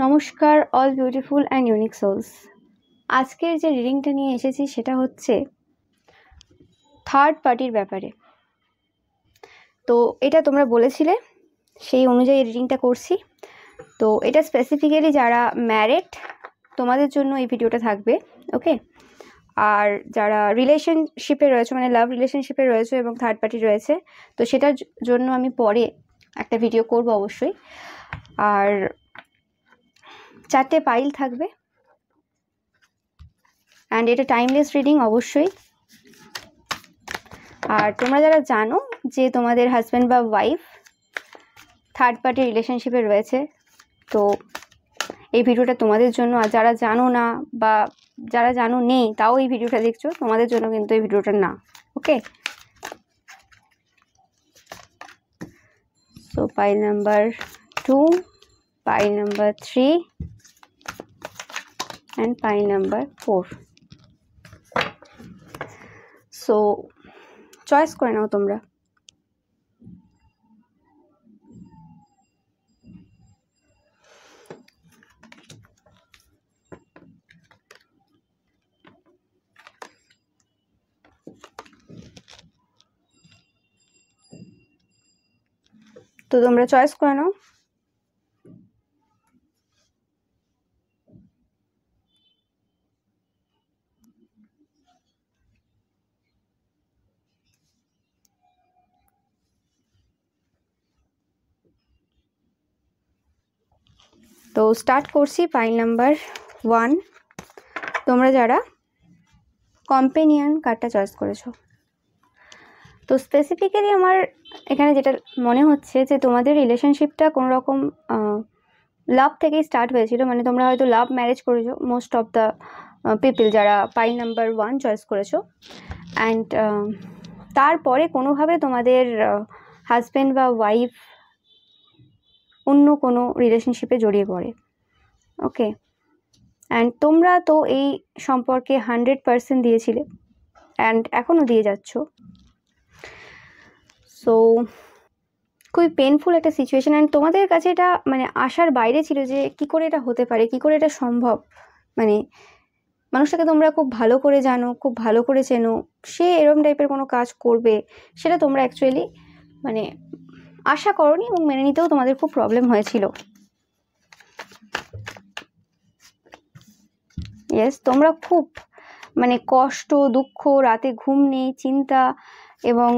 নমস্কার all beautiful and unique souls. আজকের যে রিডিংটা নিয়ে এসেছি সেটা হচ্ছে থার্ড পার্টির ব্যাপারে। তো এটা তোমরা বলেছিলে, সেই অনুযায়ী রিডিংটা করছি। তো এটা স্পেসিফিক্যালি যারা ম্যারিড তোমাদের জন্য এই ভিডিওটা থাকবে, ওকে। আর যারা রিলেশনশিপে রয়েছে, মানে লাভ রিলেশনশিপে রয়েছে এবং থার্ড পার্টি রয়েছে, তো সেটার জন্য আমি পরে একটা ভিডিও করব অবশ্যই। আর 4টে পাইল থাকবে অ্যান্ড এটা টাইমলেস রিডিং অবশ্যই। আর তোমরা যারা জানো যে তোমাদের হাজব্যান্ড বা ওয়াইফ থার্ড পার্টি রিলেশনশিপে রয়েছে, তো এই ভিডিওটা তোমাদের জন্য। আর যারা জানো না বা যারা জানো নেই তাও এই ভিডিওটা দেখছো, তোমাদের জন্য কিন্তু এই ভিডিওটা না, okay. So pile number 2, pile number 3 and pile number 4। So choice করে নাও তোমরা। তো তোমরা চয়েস করে নাও। তো স্টার্ট করছি পাইল নাম্বার 1। তোমরা যারা কম্পেনিয়ন কার্ডটা চয়েস করেছো, তো স্পেসিফিক্যালি আমার এখানে যেটা মনে হচ্ছে যে তোমাদের রিলেশনশিপটা কোনো রকম লাভ থেকেই স্টার্ট হয়েছিল। মানে তোমরা হয়তো লাভ ম্যারেজ করেছো, মোস্ট অফ দ্য পিপল যারা পাইল নাম্বার 1 চয়েস করেছো। অ্যান্ড তারপরে কোনোভাবে তোমাদের হাজব্যান্ড বা ওয়াইফ অন্য কোনো রিলেশনশিপে জড়িয়ে পড়ে, ওকে। অ্যান্ড তোমরা তো এই সম্পর্কে 100% দিয়েছিলে অ্যান্ড এখনও দিয়ে যাচ্ছ। সো খুবই পেনফুল একটা সিচুয়েশন। অ্যান্ড তোমাদের কাছে এটা মানে আশার বাইরে ছিল যে কি করে এটা হতে পারে, কি করে এটা সম্ভব। মানে মানুষটাকে তোমরা খুব ভালো করে জানো, খুব ভালো করে চেনো, সে এরম টাইপের কোনো কাজ করবে সেটা তোমরা অ্যাকচুয়ালি মানে আশা করনি এবং মেনে নিতেও তোমাদের খুব প্রবলেম হয়েছিল। ইয়েস, তোমরা খুব মানে কষ্ট, দুঃখ, রাতে ঘুম নেই, চিন্তা এবং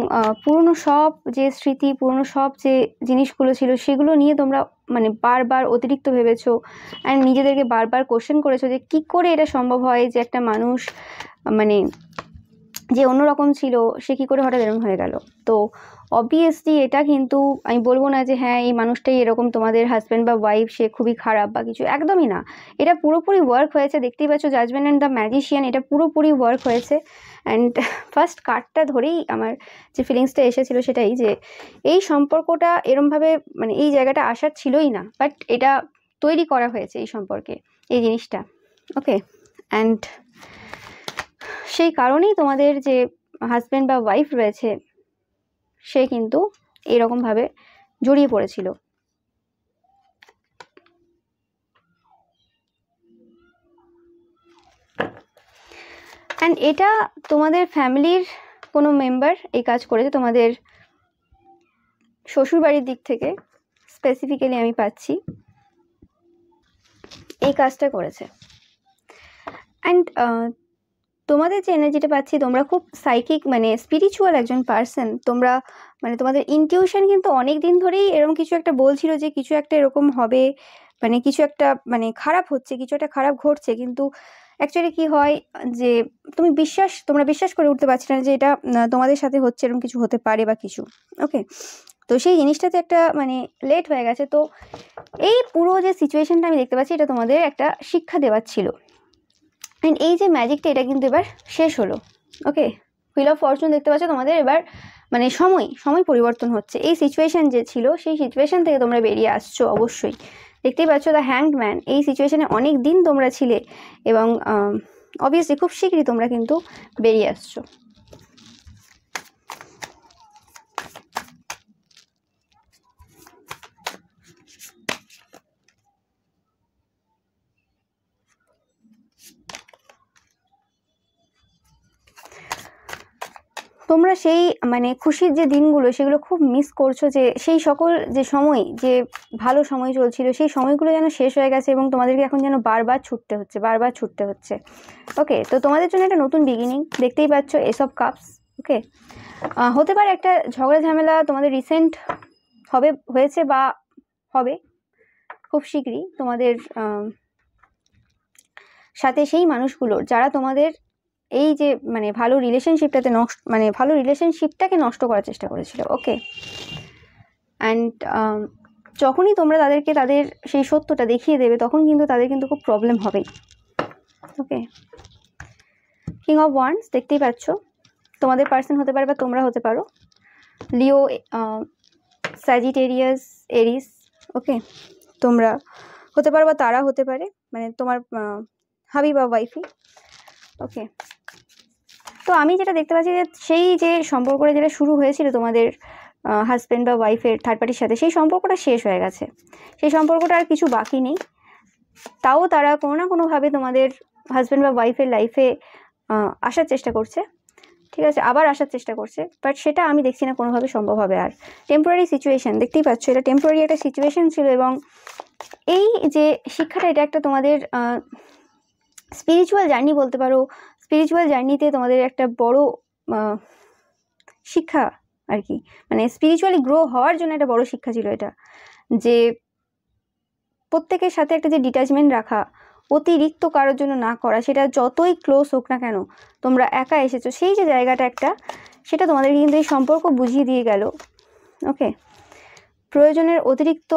পুরনো সব যে স্মৃতি, পুরনো সব যে জিনিসগুলো ছিল সেগুলো নিয়ে তোমরা মানে বারবার অতিরিক্ত ভেবেছো অ্যান্ড নিজেদেরকে বারবার কোশ্চেন করেছো যে কি করে এটা সম্ভব হয় যে একটা মানুষ মানে যে অন্যরকম ছিল সে কি করে হঠাৎ এরকম হয়ে গেল। তো অবভিয়াসলি এটা কিন্তু আমি বলবো না যে হ্যাঁ এই মানুষটাই এরকম, তোমাদের হাজব্যান্ড বা ওয়াইফ সে খুবই খারাপ বা কিছু, একদমই না। এটা পুরোপুরি ওয়ার্ক হয়েছে, দেখতেই পাচ্ছ জাজমেন্ট অ্যান্ড দ্য ম্যাজিশিয়ান, এটা পুরোপুরি ওয়ার্ক হয়েছে। অ্যান্ড ফার্স্ট কার্ডটা ধরেই আমার যে ফিলিংসটা এসেছিলো সেটাই যে এই সম্পর্কটা এরমভাবে মানে এই জায়গাটা আসার ছিলই না, বাট এটা তৈরি করা হয়েছে এই সম্পর্কে, এই জিনিসটা, ওকে। অ্যান্ড সেই কারণেই তোমাদের যে হাজব্যান্ড বা ওয়াইফ রয়েছে সে কিন্তু এরকমভাবে জড়িয়ে পড়েছিল। অ্যান্ড এটা তোমাদের ফ্যামিলির কোনো মেম্বার এই কাজ করেছে, তোমাদের শ্বশুরবাড়ির দিক থেকে স্পেসিফিক্যালি আমি পাচ্ছি এই কাজটা করেছে। অ্যান্ড তোমাদের যে এনার্জিটা পাচ্ছি, তোমরা খুব সাইকিক মানে স্পিরিচুয়াল একজন পার্সন। তোমরা মানে তোমাদের ইনটিউশন কিন্তু অনেক দিন ধরেই এরকম কিছু একটা বলছিল যে কিছু একটা এরকম হবে, মানে কিছু একটা মানে খারাপ হচ্ছে, কিছু একটা খারাপ ঘটছে। কিন্তু অ্যাকচুয়ালি কি হয় যে তোমরা বিশ্বাস করে উঠতে পারছি না যে এটা তোমাদের সাথে হচ্ছে, এরকম কিছু হতে পারে বা কিছু, ওকে। তো সেই জিনিসটাতে একটা মানে লেট হয়ে গেছে। তো এই পুরো যে সিচুয়েশনটা আমি দেখতে পাচ্ছি এটা তোমাদের একটা শিক্ষা দেওয়ার ছিল। অ্যান্ড এই যে ম্যাজিকটা এটা কিন্তু এবার শেষ হলো, ওকে। হুইল অফ ফরচুন দেখতে পাচ্ছ তোমাদের এবার মানে সময় পরিবর্তন হচ্ছে। এই সিচুয়েশন যে ছিল সেই সিচুয়েশন থেকে তোমরা বেরিয়ে আসছো অবশ্যই। দেখতেই পাচ্ছ দ্য হ্যাংড ম্যান, এই সিচুয়েশনে অনেক দিন তোমরা ছিলে এবং অবভিয়াসলি খুব শীঘ্রই তোমরা কিন্তু বেরিয়ে আসছো। তোমরা সেই মানে খুশির যে দিনগুলো সেগুলো খুব মিস করছো, যে সেই সকল যে সময়, যে ভালো সময় চলছিল সেই সময়গুলো যেন শেষ হয়ে গেছে এবং তোমাদেরকে এখন যেন বারবার ছুটতে হচ্ছে। ওকে, তো তোমাদের জন্য একটা নতুন বিগিনিং দেখতেই পাচ্ছ, এস অফ কাপস। ওকে, হতে পারে একটা ঝগড়া ঝামেলা তোমাদের রিসেন্ট হয়েছে বা হবে খুব শীঘ্রই তোমাদের সাথে সেই মানুষগুলোর যারা তোমাদের এই যে মানে ভালো রিলেশনশিপটাকে নষ্ট করার চেষ্টা করেছিল। ওকে, অ্যান্ড যখনই তোমরা তাদেরকে তাদের সেই সত্যটা দেখিয়ে দেবে তখন কিন্তু তাদের কিন্তু খুব প্রবলেম হবেই। ওকে, কিং অফ ওয়ান্ডস দেখতেই পাচ্ছ, তোমাদের পার্সন হতে পারে বা তোমরা হতে পারো লিও, স্যাজিটেরিয়াস, এরিস। ওকে, তোমরা হতে পারো বা তারা হতে পারে, মানে তোমার হাবি বা ওয়াইফি। ওকে, তো আমি যেটা দেখতে পাচ্ছি যে সেই যে সম্পর্কটা যেটা শুরু হয়েছিল তোমাদের হাজব্যান্ড বা ওয়াইফের থার্ড পার্টির সাথে, সেই সম্পর্কটা শেষ হয়ে গেছে, সেই সম্পর্কটা আর কিছু বাকি নেই। তাও তারা কোনো না কোনোভাবে তোমাদের হাজব্যান্ড বা ওয়াইফের লাইফে আসার চেষ্টা করছে, ঠিক আছে, আবার আসার চেষ্টা করছে, বাট সেটা আমি দেখছি না কোনোভাবে সম্ভব হবে। আর টেম্পোরারি সিচুয়েশান দেখতেই পাচ্ছ, এটা টেম্পোরারি একটা সিচুয়েশান ছিল এবং এই যে শিক্ষাটা এটা একটা তোমাদের স্পিরিচুয়াল জার্নি বলতে পারো। স্পিরিচুয়াল জার্নিতে তোমাদের একটা বড় শিক্ষা আর কি, মানে স্পিরিচুয়ালি গ্রো হওয়ার জন্য একটা বড় শিক্ষা ছিল এটা, যে প্রত্যেকের সাথে একটা যে ডিট্যাচমেন্ট রাখা, অতিরিক্ত কারোর জন্য না করা, সেটা যতই ক্লোজ হোক না কেন, তোমরা একা এসেছো সেই যে জায়গাটা একটা, সেটা তোমাদের কিন্তু এই সম্পর্ক বুঝিয়ে দিয়ে গেল। ওকে, প্রয়োজনের অতিরিক্ত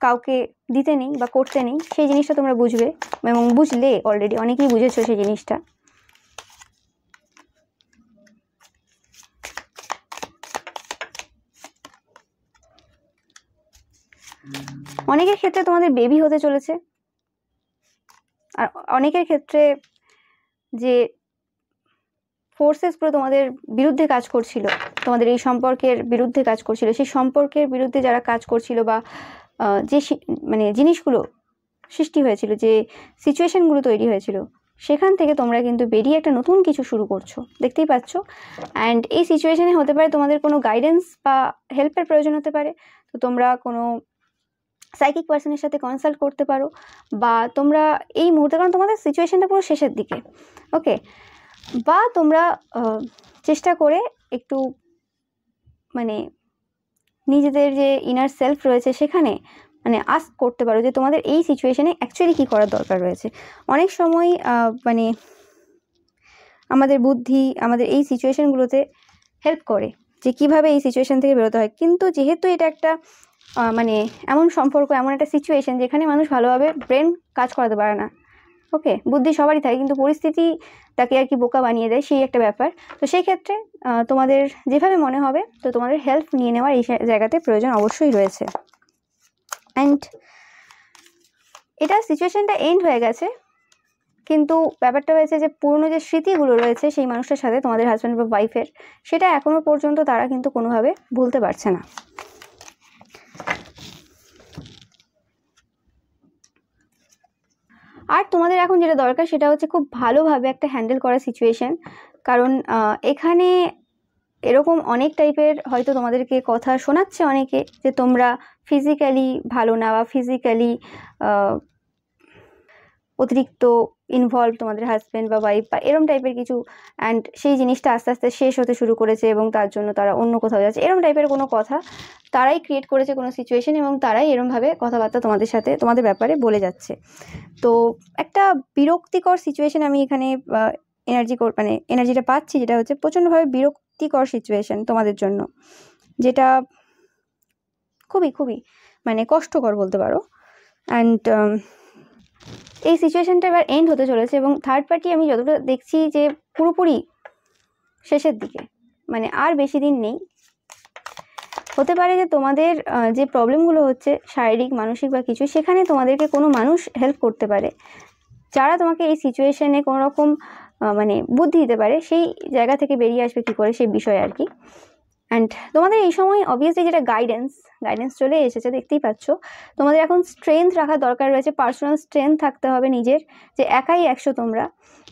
কাউকে দিতে নেই বা করতে নেই, সেই জিনিসটা তোমরা বুঝবে এবং বুঝলে, অলরেডি অনেকেই বুঝেছো সেই জিনিসটা। অনেকের ক্ষেত্রে তোমাদের বেবি হতে চলেছে, আর অনেকের ক্ষেত্রে যে ফোর্সেসগুলো তোমাদের বিরুদ্ধে কাজ করছিল, তোমাদের এই সম্পর্কের বিরুদ্ধে কাজ করছিল, সেই সম্পর্কের বিরুদ্ধে যারা কাজ করছিল বা যে মানে জিনিসগুলো সৃষ্টি হয়েছিল, যে সিচুয়েশনগুলো তৈরি হয়েছিল, সেখান থেকে তোমরা কিন্তু বেরিয়ে একটা নতুন কিছু শুরু করছো, দেখতেই পাচ্ছ। অ্যান্ড এই সিচুয়েশনে হতে পারে তোমাদের কোনো গাইডেন্স বা হেল্পের প্রয়োজন হতে পারে, তো তোমরা কোনো সাইকিক পার্সনের সাথে কনসাল্ট করতে পারো, বা তোমরা এই মুহূর্তে, কারণ তোমাদের সিচুয়েশনটা পুরো শেষের দিকে। ওকে, বা তোমরা চেষ্টা করে একটু মানে নিজেদের যে ইনার সেলফ রয়েছে সেখানে মানে আস্ক করতে পারো যে তোমাদের এই সিচুয়েশনে অ্যাকচুয়ালি কী করার দরকার রয়েছে। অনেক সময় মানে আমাদের বুদ্ধি আমাদের এই সিচুয়েশনগুলোতে হেল্প করে যে কিভাবে এই সিচুয়েশন থেকে বেরোতে হয়, কিন্তু যেহেতু এটা একটা মানে এমন সম্পর্ক, এমন একটা সিচুয়েশন যেখানে মানুষ ভালোভাবে ব্রেন কাজ করাতে পারে না। ওকে, বুদ্ধি সবারই থাকে, কিন্তু পরিস্থিতি তাকে আর কি বোকা বানিয়ে দেয়, সেই একটা ব্যাপার। তো সেই ক্ষেত্রে তোমাদের যেভাবে মনে হবে, তো তোমাদের হেল্প নিয়ে নেওয়ার এই জায়গাতে প্রয়োজন অবশ্যই রয়েছে। অ্যান্ড এটা সিচুয়েশনটা এন্ড হয়ে গেছে, কিন্তু ব্যাপারটা হয়েছে যে পুরনো যে স্মৃতিগুলো রয়েছে সেই মানুষটার সাথে তোমাদের হাজব্যান্ড বা ওয়াইফের, সেটা এখনও পর্যন্ত তারা কিন্তু কোনোভাবে ভুলতে পারছে না। আর তোমাদের এখন যেটা দরকার সেটা হচ্ছে খুব ভালোভাবে একটা হ্যান্ডেল করা সিচুয়েশন, কারণ এখানে এরকম অনেক টাইপের হয়তো তোমাদেরকে কথা শোনাচ্ছে অনেকে যে তোমরা ফিজিক্যালি ভালো না বা ফিজিক্যালি অতিরিক্ত ইনভলভ তোমাদের হাজব্যান্ড বা ওয়াইফ বা এরম টাইপের কিছু, অ্যান্ড সেই জিনিসটা আস্তে আস্তে শেষ হতে শুরু করেছে এবং তার জন্য তারা অন্য কোথাও যাচ্ছে, এরম টাইপের কোনো কথা তারাই ক্রিয়েট করেছে কোনো সিচুয়েশন, এবং তারাই এরমভাবে কথাবার্তা তোমাদের সাথে তোমাদের ব্যাপারে বলে যাচ্ছে। তো একটা বিরক্তিকর সিচুয়েশন আমি এখানে মানে এনার্জিটা পাচ্ছি, যেটা হচ্ছে প্রচণ্ডভাবে বিরক্তিকর সিচুয়েশন তোমাদের জন্য, যেটা খুবই খুবই মানে কষ্টকর বলতে পারো। অ্যান্ড এই সিচুয়েশনটা এবার এন্ড হতে চলেছে এবং থার্ড পার্টি আমি যতটা দেখছি যে পুরোপুরি শেষের দিকে, মানে আর বেশি দিন নেই। হতে পারে যে তোমাদের যে প্রবলেমগুলো হচ্ছে শারীরিক মানসিক বা কিছু, সেখানে তোমাদেরকে কোনো মানুষ হেল্প করতে পারে, যারা তোমাকে এই সিচুয়েশনে কোনো রকম মানে বুদ্ধি দিতে পারে সেই জায়গা থেকে বেরিয়ে আসবে কী করে সেই বিষয়ে আর কি। অ্যান্ড তোমাদের এই সময় অবভিয়াসলি যেটা গাইডেন্স চলে এসেছে, দেখতেই পাচ্ছ। তোমাদের এখন স্ট্রেংথ রাখার দরকার রয়েছে, পার্সোনাল স্ট্রেংথ থাকতে হবে নিজের, যে একাই 100 তোমরা।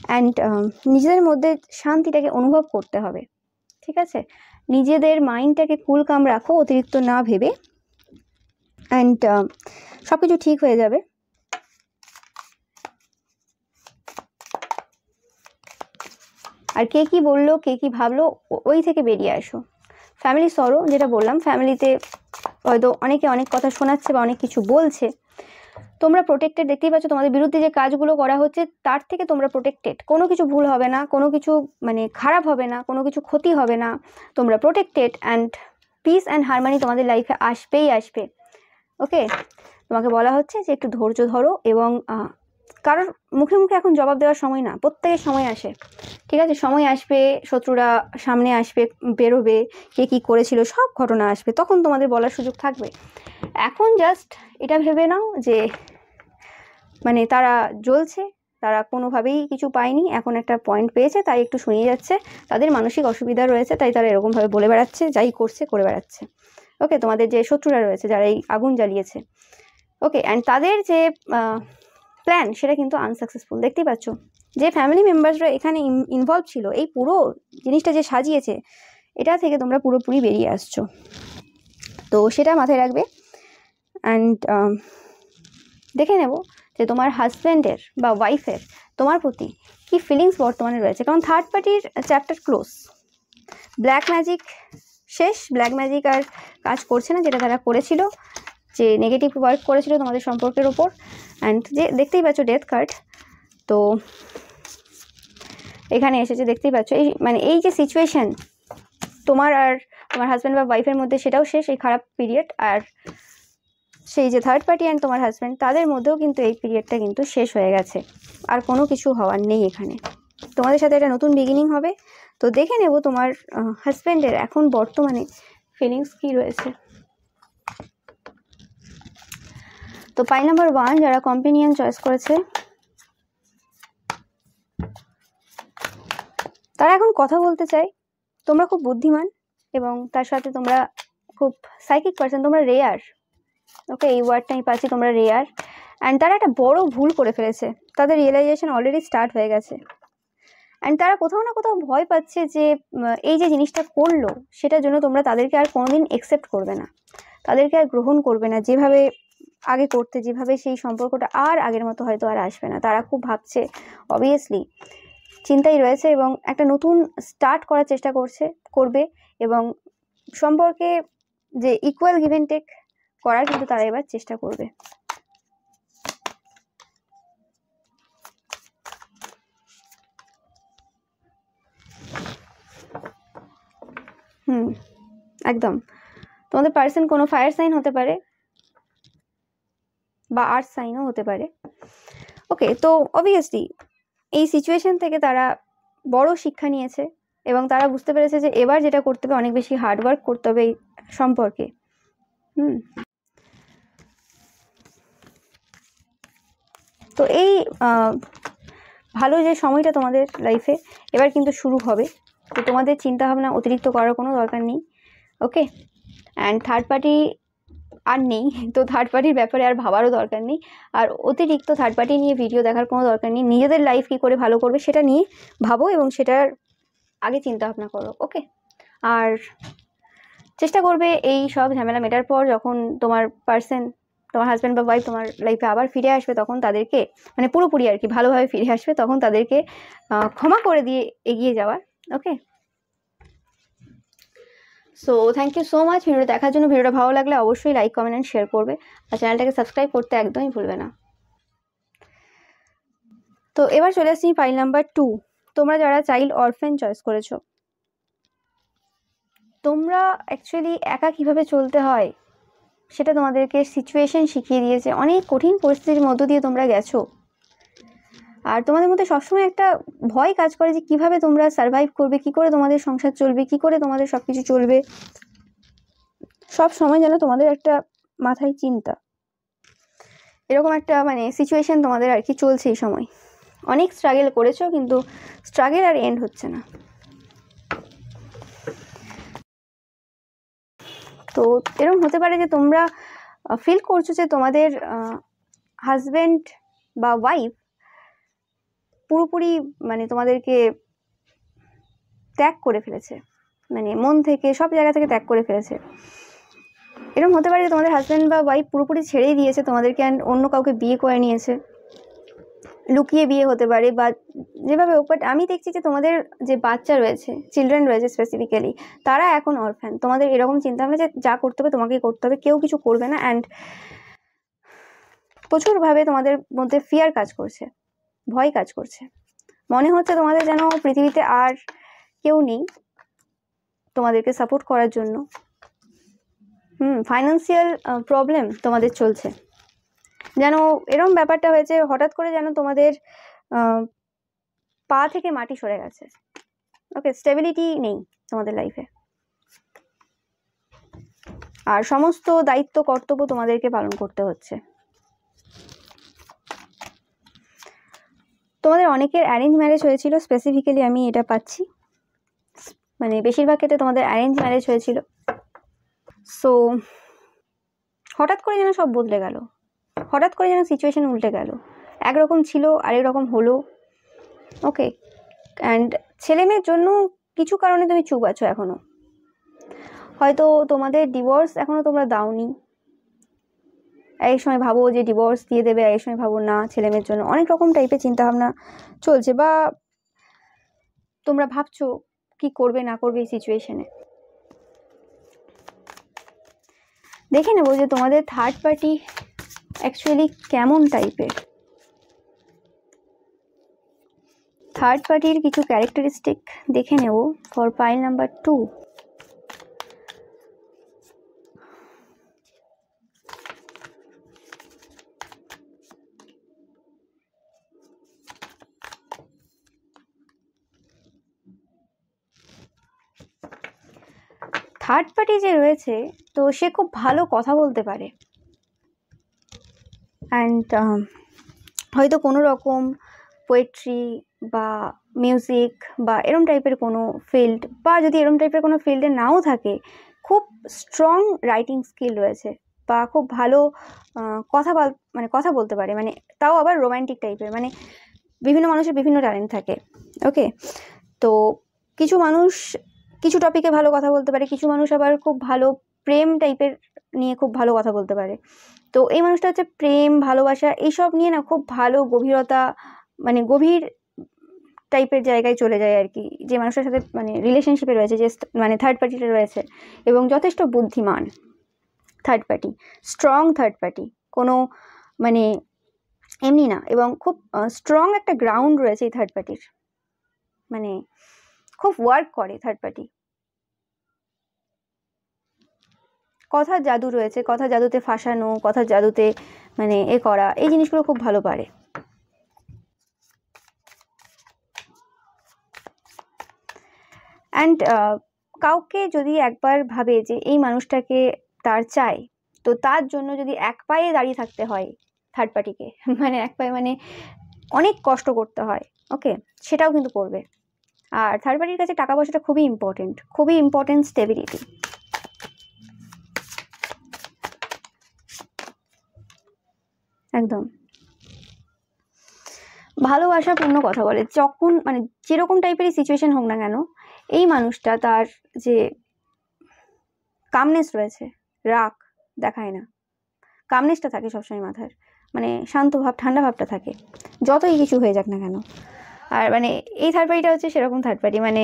অ্যান্ড নিজেদের মধ্যে শান্তিটাকে অনুভব করতে হবে, ঠিক আছে? নিজেদের মাইন্ডটাকে কুল কাম রাখো, অতিরিক্ত না ভেবে, অ্যান্ড সব কিছু ঠিক হয়ে যাবে। আর কে কি বললো, কে কি ভাবলো, ওই থেকে বেরিয়ে আসো। ফ্যামিলি সরো, যেটা বললাম, ফ্যামিলিতে হয়তো অনেকে অনেক কথা শোনাচ্ছে বা অনেক কিছু বলছে, তোমরা প্রোটেক্টেড। দেখতেই পাচ্ছ তোমাদের বিরুদ্ধে যে কাজগুলো করা হচ্ছে তার থেকে তোমরা প্রোটেক্টেড। কোনো কিছু ভুল হবে না, কোনো কিছু মানে খারাপ হবে না, কোনো কিছু ক্ষতি হবে না, তোমরা protected. And piece and harmony তোমাদের লাইফে আসবেই আসবে। ওকে, তোমাকে বলা হচ্ছে যে একটু ধৈর্য ধরো, এবং কারোর মুখে মুখে এখন জবাব দেওয়ার সময় না, প্রত্যেকের সময় আসে, ঠিক আছে? সময় আসবে, শত্রুরা সামনে আসবে, বেরোবে, কে কী করেছিল সব ঘটনা আসবে, তখন তোমাদের বলার সুযোগ থাকবে। এখন জাস্ট এটা ভেবে নাও যে মানে তারা জ্বলছে, তারা কোনোভাবেই কিছু পায়নি, এখন একটা পয়েন্ট পেয়েছে তাই একটু শুনিয়ে যাচ্ছে, তাদের মানসিক অসুবিধা রয়েছে তাই তারা এরকমভাবে বলে বেড়াচ্ছে, যাই করছে করে বেড়াচ্ছে। ওকে, তোমাদের যে শত্রুরা রয়েছে যারা এই আগুন জ্বালিয়েছে, ওকে, অ্যান্ড তাদের যে প্ল্যান সেটা কিন্তু আনসাকসেসফুল। দেখতেই পাচ্ছ যে ফ্যামিলি মেম্বার্সরা এখানে ইনভলভ ছিল, এই পুরো জিনিসটা যে সাজিয়েছে, এটা থেকে তোমরা পুরোপুরি বেরিয়ে আসছো, তো সেটা মাথায় রাখবে। অ্যান্ড দেখে নেব যে তোমার হাজব্যান্ডের বা ওয়াইফের তোমার প্রতি কি ফিলিংস বর্তমানে রয়েছে, কারণ থার্ড পার্টির চ্যাপ্টার ক্লোজ। ব্ল্যাক ম্যাজিক শেষ, ব্ল্যাক ম্যাজিক আর কাজ করছে না, যেটা তারা করেছিল, যে নেগেটিভ ওয়ার্ক করেছিল তোমাদের সম্পর্কের ওপর। অ্যান্ড যে দেখতেই পাচ্ছ ডেথ কার্ড, তো এখানে এসেছে, দেখতেই পাচ্ছ এই মানে এই যে সিচুয়েশান তোমার আর তোমার হাজব্যান্ড বা ওয়াইফের মধ্যে, সেটাও শেষ, এই খারাপ পিরিয়ড। আর সেই যে থার্ড পার্টি অ্যান্ড তোমার হাজব্যান্ড, তাদের মধ্যেও কিন্তু এই পিরিয়ডটা কিন্তু শেষ হয়ে গেছে, আর কোনো কিছু হওয়ার নেই এখানে। তোমাদের সাথে একটা নতুন বিগিনিং হবে। তো দেখে নেব তোমার হাজব্যান্ডের এখন বর্তমানে ফিলিংস কী রয়েছে। তো পাই নাম্বার 1 যারা কম্পেনিয়ন চয়েস করেছে, তারা এখন কথা বলতে চায়। তোমরা খুব বুদ্ধিমান এবং তার সাথে তোমরা খুব সাইকিক পার্সন, তোমরা রেয়ার। ওকে, এই ওয়ার্ডটা আমি পাচ্ছি, তোমরা রেয়ার। অ্যান্ড তারা একটা বড় ভুল করে ফেলেছে, তাদের রিয়েলাইজেশন অলরেডি স্টার্ট হয়ে গেছে। অ্যান্ড তারা কোথাও না কোথাও ভয় পাচ্ছে যে এই যে জিনিসটা করলো সেটার জন্য তোমরা তাদেরকে আর কোনোদিন অ্যাকসেপ্ট করবে না, তাদেরকে আর গ্রহণ করবে না, যেভাবে আগে করতে, যেভাবে সেই সম্পর্কটা আর আগের মতো হয়তো আর আসবে না। তারা খুব ভাবছে, অবভিয়াসলি চিন্তাই রয়েছে, এবং একটা নতুন স্টার্ট করার চেষ্টা করবে, এবং সম্পর্কে যে ইকুয়াল গিভ অ্যান্ড টেক করার কিন্তু তারা এবার চেষ্টা করবে। একদম তোমাদের পার্সন কোনো ফায়ার সাইন হতে পারে বা আর্থ সাইনও হতে পারে। ওকে, তো অবভিয়াসলি এই সিচুয়েশন থেকে তারা বড় শিক্ষা নিয়েছে, এবং তারা বুঝতে পেরেছে যে এবার যেটা করতে হবে, অনেক বেশি হার্ডওয়ার্ক করতে হবে এই সম্পর্কে। তো এই ভালো যে সময়টা তোমাদের লাইফে এবার কিন্তু শুরু হবে, তো তোমাদের চিন্তাভাবনা অতিরিক্ত করার কোনো দরকার নেই। ওকে, অ্যান্ড থার্ড পার্টি আর নেই, তো থার্ড পার্টির ব্যাপারে আর ভাবারও দরকার নেই, আর অতিরিক্ত থার্ড পার্টি নিয়ে ভিডিও দেখার কোনো দরকার নেই। নিজেদের লাইফ কী করে ভালো করবে সেটা নিয়ে ভাবো, এবং সেটার আগে চিন্তাভাবনা করো। ওকে, আর চেষ্টা করবে এই সব ঝামেলা মেটার পর, যখন তোমার পার্সন, তোমার হাজব্যান্ড বা ওয়াইফ তোমার লাইফে আবার ফিরে আসবে, তখন তাদেরকে মানে পুরোপুরি আর কি ভালোভাবে ফিরে আসবে, তখন তাদেরকে ক্ষমা করে দিয়ে এগিয়ে যাওয়ার। Okay, so thank you so much ভিডিওটা দেখার জন্য। ভিডিওটা ভালো লাগলে অবশ্যই লাইক, কমেন্ট অ্যান্ড শেয়ার করবে, আর চ্যানেলটাকে সাবস্ক্রাইব করতে একদমই ভুলবে না। তো এবার চলে আসছি ফাইল নাম্বার 2। তোমরা যারা চাইল্ড অরফ্যান চয়েস করেছো, তোমরা অ্যাকচুয়ালি একা কীভাবে চলতে হয় সেটা তোমাদেরকে সিচুয়েশন শিখিয়ে দিয়েছে। অনেক কঠিন পরিস্থিতির মধ্য দিয়ে তোমরা গেছো, আর তোমাদের মধ্যে সবসময় একটা ভয় কাজ করে যে কীভাবে তোমরা সার্ভাইভ করবে, কী করে তোমাদের সংসার চলবে, কী করে তোমাদের সব কিছু চলবে, সব সময় যেন তোমাদের একটা মাথায় চিন্তা, এরকম একটা মানে সিচুয়েশন তোমাদের আর কি চলছে এই সময়। অনেক স্ট্রাগল করেছো, কিন্তু স্ট্রাগল আর এন্ড হচ্ছে না। তো এরকম হতে পারে যে তোমরা ফিল করছো যে তোমাদের হাজব্যান্ড বা ওয়াইফ পুরোপুরি মানে তোমাদেরকে ত্যাগ করে ফেলেছে, মানে মন থেকে সব জায়গা থেকে ত্যাগ করে ফেলেছে। এরকম হতে পারে যে তোমাদের হাজব্যান্ড বা ওয়াইফ পুরোপুরি ছেড়েই দিয়েছে তোমাদেরকে, অ্যান্ড অন্য কাউকে বিয়ে করে নিয়েছে, লুকিয়ে বিয়ে হতে পারে বা যেভাবে হোক। বাট আমি দেখছি যে তোমাদের যে বাচ্চা রয়েছে, চিলড্রেন রয়েছে স্পেসিফিক্যালি, তারা এখন অরফ্যান। তোমাদের এরকম চিন্তা ভাবনা যে যা করতে হবে তোমাকেই করতে হবে, কেউ কিছু করবে না। অ্যান্ড প্রচুরভাবে তোমাদের মধ্যে ফিয়ার কাজ করছে, ভয় কাজ করছে। মনে হচ্ছে তোমাদের যেন পৃথিবীতে আর কেউ নেই তোমাদেরকে সাপোর্ট করার জন্য। ফাইন্যান্সিয়াল প্রবলেম তোমাদের চলছে, যেন এরকম ব্যাপারটা হয়েছে হঠাৎ করে, যেন তোমাদের পা থেকে মাটি সরে গেছে। ওকে, স্টেবিলিটি নেই তোমাদের লাইফে, আর সমস্ত দায়িত্ব কর্তব্য তোমাদেরকে পালন করতে হচ্ছে। তোমাদের অনেকের অ্যারেঞ্জ ম্যারেজ হয়েছিল, স্পেসিফিক্যালি আমি এটা পাচ্ছি, মানে বেশিরভাগ ক্ষেত্রে তোমাদের অ্যারেঞ্জ ম্যারেজ হয়েছিল। সো হঠাৎ করে যেন সব বদলে গেল, হঠাৎ করে যেন সিচুয়েশন উল্টে গেল, একরকম ছিল আরেক রকম হলো। ওকে, অ্যান্ড ছেলে মেয়ের জন্য কিছু কারণে তুমি চুপ আছো এখনো, হয়তো তোমাদের ডিভোর্স এখনো তোমরা দাওনি। এক সময় ভাবো যে ডিভোর্স দিয়ে দেবে, এক সময় ভাবো না ছেলে মেয়ের জন্য, অনেক রকম টাইপের চিন্তাভাবনা চলছে, বা তোমরা ভাবছো কি করবে না করবে এই সিচুয়েশনে। দেখে নেবো যে তোমাদের থার্ড পার্টি অ্যাকচুয়ালি কেমন টাইপের। থার্ড পার্টির কিছু ক্যারেক্টারিস্টিক দেখে নেব for pile number 2। Third party যে রয়েছে, তো সে খুব ভালো কথা বলতে পারে, অ্যান্ড হয়তো কোনো রকম পোয়েট্রি বা মিউজিক বা এরম টাইপের কোনো ফিল্ড, বা যদি এরম টাইপের কোনো ফিল্ডে নাও থাকে, খুব স্ট্রং রাইটিং স্কিল রয়েছে, বা খুব ভালো কথা বলতে পারে, মানে তাও আবার রোম্যান্টিক টাইপের। মানে বিভিন্ন মানুষের বিভিন্ন ট্যালেন্ট থাকে। ওকে, তো কিছু মানুষ কিছু টপিকে ভালো কথা বলতে পারে, কিছু মানুষ আবার খুব ভালো প্রেম টাইপের নিয়ে খুব ভালো কথা বলতে পারে। তো এই মানুষটা হচ্ছে প্রেম, ভালোবাসা এইসব নিয়ে না খুব ভালো গভীরতা, মানে গভীর টাইপের জায়গায় চলে যায় আর কি, যে মানুষের সাথে মানে রিলেশনশিপে রয়েছে, যে মানে থার্ড পার্টিটা রয়েছে, এবং যথেষ্ট বুদ্ধিমান third party, strong third party, কোনো মানে এমনি না, এবং খুব স্ট্রং একটা গ্রাউন্ড রয়েছে এই থার্ড পার্টির, মানে খুব ওয়ার্ক করে থার্ড পার্টি। কথার জাদু রয়েছে, কথা জাদুতে ফাঁসানো, কথার জাদুতে মানে করা, এই জিনিসগুলো খুব ভালো পারে। অ্যান্ড কাউকে যদি একবার ভাবে যে এই মানুষটাকে তার চাই, তো তার জন্য যদি এক পায়ে দাঁড়িয়ে থাকতে হয় থার্ড পার্টিকে, মানে এক পায়ে মানে অনেক কষ্ট করতে হয়, ওকে, সেটাও কিন্তু করবে। আর থার্ড পার্টির কাছে টাকা পয়সাটা খুবই ইম্পর্টেন্ট, খুবই ইম্পর্টেন্ট স্টেবিলিটি। একদম ভালোবাসাপূর্ণ কথা বলে, যখন মানে যেরকম টাইপেরই সিচুয়েশন হোক না কেন, এই মানুষটা তার যে কামনেস রয়েছে, রাগ দেখায় না, কামনেসটা থাকে সবসময় মাথার, মানে শান্ত ভাব, ঠান্ডা ভাবটা থাকে, যতই কিছু হয়ে যাক না কেন। আর মানে এই থার্ড পার্টিটা হচ্ছে সেরকম থার্ড পার্টি, মানে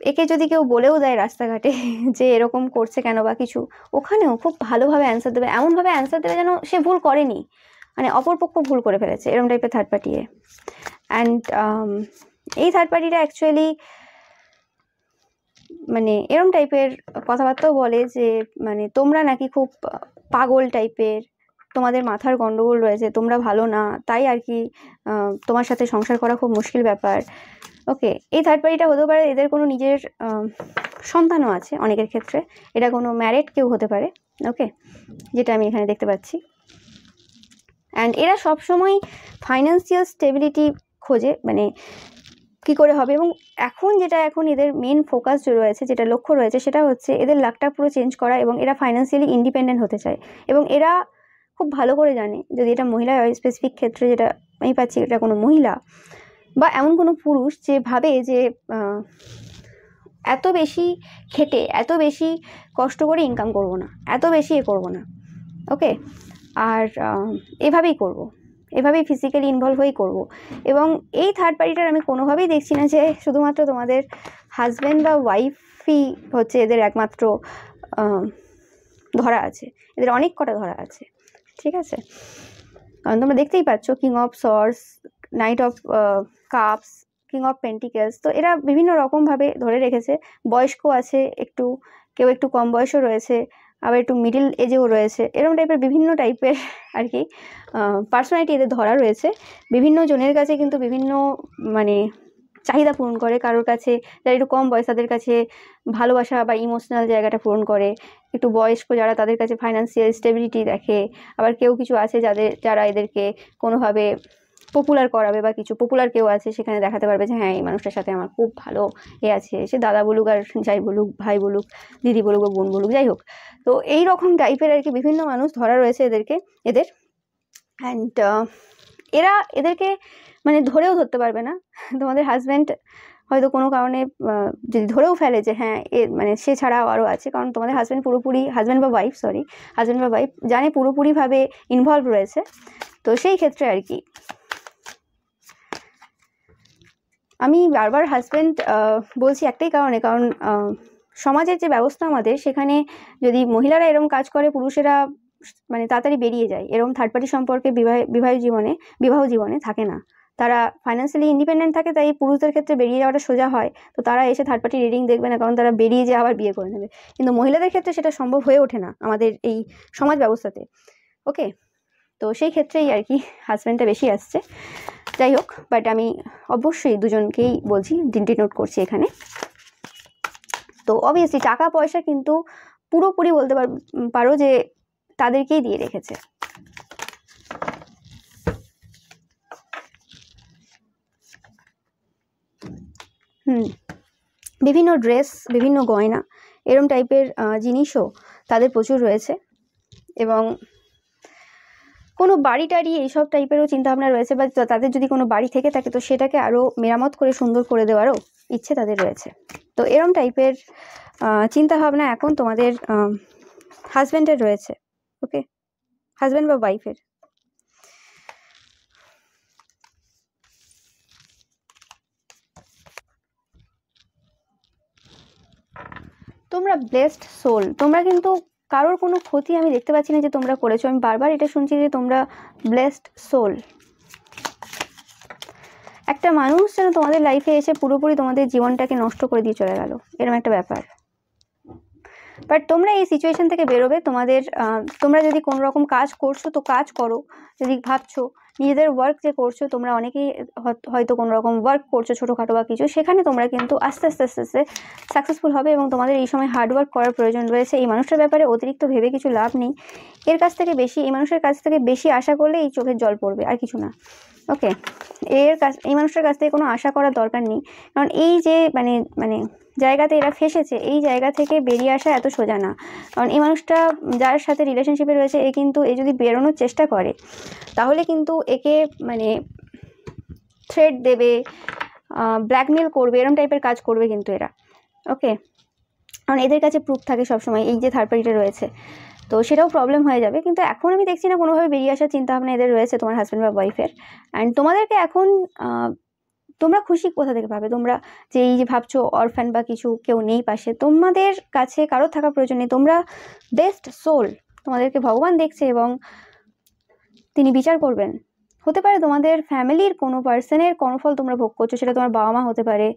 একে যদি কেউ বলেও দেয় রাস্তাঘাটে যে এরকম করছে কেন বা কিছু, ওখানেও খুব ভালোভাবে অ্যান্সার দেবে, এমনভাবে অ্যান্সার দেবে যেন সে ভুল করেনি, মানে অপরপক্ষ ভুল করে ফেলেছে, এরকম টাইপের থার্ড পার্টি। অ্যান্ড এই থার্ড পার্টিটা অ্যাকচুয়ালি মানে এরম টাইপের কথাবার্তাও বলে যে মানে তোমরা নাকি খুব পাগল টাইপের, তোমাদের মাথার গন্ডগোল রয়েছে, তোমরা ভালো না, তাই আর কি তোমার সাথে সংসার করা খুব মুশকিল ব্যাপার। ওকে, এই থার্ড পার্টিটা হতেও পারে এদের কোনো নিজের সন্তানও আছে অনেকের ক্ষেত্রে, এটা কোনো ম্যারিড কেউ হতে পারে। ওকে, যেটা আমি এখানে দেখতে পাচ্ছি। অ্যান্ড এরা সবসময় ফাইন্যান্সিয়াল স্টেবিলিটি খোঁজে, মানে কী করে হবে। এবং এখন এদের মেন ফোকাস যে রয়েছে, যেটা লক্ষ্য রয়েছে, সেটা হচ্ছে এদের লাকটা পুরো চেঞ্জ করা, এবং এরা ফাইন্যান্সিয়ালি ইন্ডিপেন্ডেন্ট হতে চায়। এবং এরা খুব ভালো করে জানে, যদি এটা মহিলা হয় স্পেসিফিক ক্ষেত্রে, যেটা আমি পাচ্ছি, এটা কোনো মহিলা বা এমন কোনো পুরুষ যে ভাবে যে এত বেশি খেটে, এত বেশি কষ্ট করে ইনকাম করব না, এত বেশি করব না, ওকে, আর এভাবেই করব, এভাবেই ফিজিক্যালি ইনভলভ হয়েই করব। এবং এই থার্ড পার্টিটার আমি কোনোভাবেই দেখছি না যে শুধুমাত্র তোমাদের হাজব্যান্ড বা ওয়াইফই হচ্ছে এদের একমাত্র ধরা আছে, এদের অনেক কটা ধরা আছে, ঠিক আছে। কারণ তোমরা দেখতেই পাচ্ছ king of source, night of cups, king of pentacles, তো এরা বিভিন্ন রকমভাবে ধরে রেখেছে। বয়স্ক আছে একটু, কেউ একটু কম বয়সও রয়েছে, আবার একটু মিডিল এজেও রয়েছে, এরকম টাইপের বিভিন্ন টাইপের আর কি পার্সোনালিটি এদের ধরা রয়েছে। বিভিন্ন জনের কাছে কিন্তু বিভিন্ন মানে চাহিদা পূরণ করে। কারোর কাছে যারা একটু কম বয়স তাদের কাছে ভালোবাসা বা ইমোশনাল জায়গাটা পূরণ করে, একটু বয়স্ক যারা তাদের কাছে ফাইন্যান্সিয়াল স্টেবিলিটি দেখে, আবার কেউ কিছু আছে যারা এদেরকে কোনোভাবে পপুলার করাবে বা কিছু, পপুলার কেউ আছে সেখানে দেখাতে পারবে যে হ্যাঁ এই মানুষটার সাথে আমার খুব ভালো আছে, সে দাদা বলুক আর যাই বলুক, ভাই বলুক, দিদি বলুক বা বোন বলুক, যাই হোক। তো এই রকম টাইপের আর কি বিভিন্ন মানুষ ধরা রয়েছে এদের। অ্যান্ড এদেরকে মানে ধরেও ধরতে পারবে না। তোমাদের হাজব্যান্ড হয়তো কোনো কারণে যদি ধরেও ফেলে যে হ্যাঁ মানে সে ছাড়াও আরও আছে, কারণ তোমাদের হাজব্যান্ড বা ওয়াইফ জানে পুরোপুরিভাবে ইনভলভ রয়েছে। তো সেই ক্ষেত্রে আর কি আমি বারবার হাজব্যান্ড বলছি একটাই কারণে, কারণ সমাজের যে ব্যবস্থা আমাদের, সেখানে যদি মহিলারা এরকম কাজ করে, পুরুষেরা মানে তাড়াতাড়ি বেরিয়ে যায়। এরকম থার্ড পার্টি সম্পর্কে বিবাহ জীবনে থাকে না, তারা ফাইন্যান্সিয়ালি ইন্ডিপেন্ডেন্ট থাকে, তাই পুরুষদের ক্ষেত্রে বেরিয়ে যাওয়াটা সোজা হয়। তো তারা এসে থার্ড পার্টি রিডিং দেখবে না, কারণ তারা বেরিয়ে যেয়ে আবার বিয়ে করে নেবে। কিন্তু মহিলাদের ক্ষেত্রে সেটা সম্ভব হয়ে ওঠে না আমাদের এই সমাজ ব্যবস্থাতে, ওকে। তো সেই ক্ষেত্রেই আর কি হাজব্যান্ডটা বেশি আসছে। যাই হোক, বাট আমি অবশ্যই দুজনকেই বলছি, তিনটে নোট করছি এখানে। তো অবভিয়াসলি টাকা পয়সা কিন্তু পুরোপুরি বলতে পারো যে তাদেরকেই দিয়ে রেখেছে। বিভিন্ন ড্রেস, বিভিন্ন গয়না, এরম টাইপের জিনিসও তাদের প্রচুর রয়েছে। এবং কোনো বাড়ি টাড়ি এইসব টাইপেরও চিন্তাভাবনা রয়েছে, বা তাদের যদি কোনো বাড়ি থেকে থাকে তো সেটাকে আরও মেরামত করে সুন্দর করে দেওয়ারও ইচ্ছে তাদের রয়েছে। তো এরম টাইপের চিন্তাভাবনা এখন তোমাদের হাজব্যান্ডের রয়েছে, ওকে, হাজব্যান্ড বা ওয়াইফের। তোমরা ব্লেসড সোল, তোমরা কিন্তু কারোর কোনো ক্ষতি আমি দেখতে পাচ্ছি না যে তোমরা করেছো। আমি বারবার এটা শুনছি যে তোমরা ব্লেসড সোল। একটা মানুষ যেন তোমাদের লাইফে এসে পুরোপুরি তোমাদের জীবনটাকে নষ্ট করে দিয়ে চলে গেল, এরকম একটা ব্যাপার। বাট তোমরা এই সিচুয়েশন থেকে বেরোবে। তোমরা যদি কোনো রকম কাজ করছো তো কাজ করো, যদি ভাবছো নিজেদের ওয়ার্ক যে করছো, তোমরা অনেকেই হয়তো কোনো রকম ওয়ার্ক করছো ছোটোখাটো বা কিছু, সেখানে তোমরা কিন্তু আস্তে আস্তে সাকসেসফুল হবে। এবং তোমাদের এই সময় হার্ডওয়ার্ক করার প্রয়োজন রয়েছে। এই মানুষটার ব্যাপারে অতিরিক্ত ভেবে কিছু লাভ নেই। এই মানুষের কাছ থেকে বেশি আশা করলে এই চোখের জল পড়বে, আর কিছু না, ওকে। এই মানুষটার কাছ থেকে কোনো আশা করার দরকার নেই, কারণ এই যে মানে জায়গাতে এরা ফেসেছে, এই জায়গা থেকে বেরিয়ে আসা এত সোজা না। কারণ এই মানুষটা যার সাথে রিলেশনশিপে রয়েছে, এ যদি বেরোনোর চেষ্টা করে তাহলে কিন্তু একে মানে থ্রেট দেবে, ব্ল্যাকমেল করবে, এরম টাইপের কাজ করবে কিন্তু এরা, ওকে। কারণ এদের কাছে প্রুফ থাকে সবসময়, এই যে থার্ড পার্টিটা রয়েছে, তো সেটাও প্রবলেম হয়ে যাবে। কিন্তু এখন আমি দেখছি না কোনোভাবে বেরিয়ে আসার চিন্তাভাবনা এদের রয়েছে, তোমার হাজব্যান্ড বা ওয়াইফের। অ্যান্ড তোমাদেরকে এখন তোমরা খুশি কোথা থেকে পাবে? তোমরা যে এই যে ভাবছো অরফ্যান বা কিছু, কেউ নেই পাশে, তোমাদের কাছে কারোর থাকার প্রয়োজন নেই। তোমরা বেস্ট সোল, তোমাদেরকে ভগবান দেখছে এবং তিনি বিচার করবেন। হতে পারে তোমাদের ফ্যামিলির কোনো পার্সনের কর্মফল তোমরা ভোগ করছো, সেটা তোমার বাবা মা হতে পারে,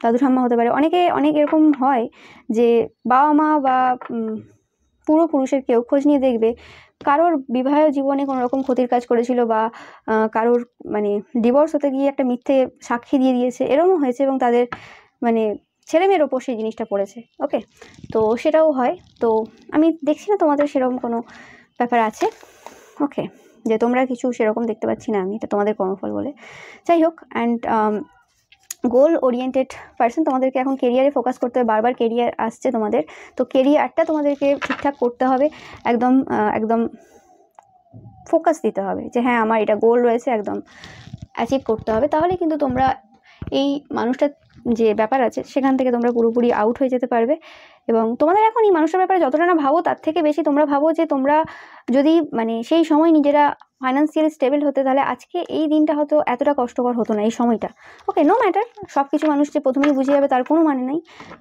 দাদু ঠাম্মা হতে পারে। অনেক এরকম হয় যে বাবা মা বা পুরুষের কেউ খোঁজ নিয়ে দেখবে কারোর বিবাহ জীবনে কোনো রকম ক্ষতির কাজ করেছিল, বা কারোর মানে ডিভোর্স হতে গিয়ে একটা মিথ্যে সাক্ষী দিয়ে দিয়েছে, এরকমও হয়েছে। এবং তাদের মানে ছেলেমেয়ের ওপর সেই জিনিসটা পড়েছে, ওকে। তো সেটাও হয়। তো আমি দেখছি না তোমাদের সেরকম কোনো ব্যাপার আছে, ওকে, যে তোমরা কিছু সেরকম দেখতে পাচ্ছি না আমি, এটা তোমাদের কর্মফল বলে। যাই হোক, অ্যান্ড গোল ওরিয়েন্টেড পার্সন, তোমাদেরকে এখন কেরিয়ারে ফোকাস করতে হবে, বারবার কেরিয়ার আসছে তোমাদের, তো কেরিয়ারটা তোমাদেরকে ঠিকঠাক করতে হবে, একদম একদম ফোকাস দিতে হবে যে হ্যাঁ আমার এটা গোল রয়েছে, একদম অ্যাচিভ করতে হবে, তাহলে কিন্তু তোমরা এই মানুষটার যে ব্যাপার আছে সেখান থেকে তোমরা পুরোপুরি আউট হয়ে যেতে পারবে। এবং তোমাদের এখন এই মানুষটার ব্যাপারে যতটা না ভাবো তার থেকে বেশি তোমরা ভাবো যে তোমরা যদি মানে সেই সময় নিজেরা ফাইন্যান্সিয়ালি স্টেবল হতে, তাহলে আজকে এই দিনটা হয়তো এতটা কষ্টকর হতো না, এই সময়টা। ওকে, নো ম্যাটার, সব কিছু মানুষ যে প্রথমেই বুঝে যাবে তার কোনো মানে নেই।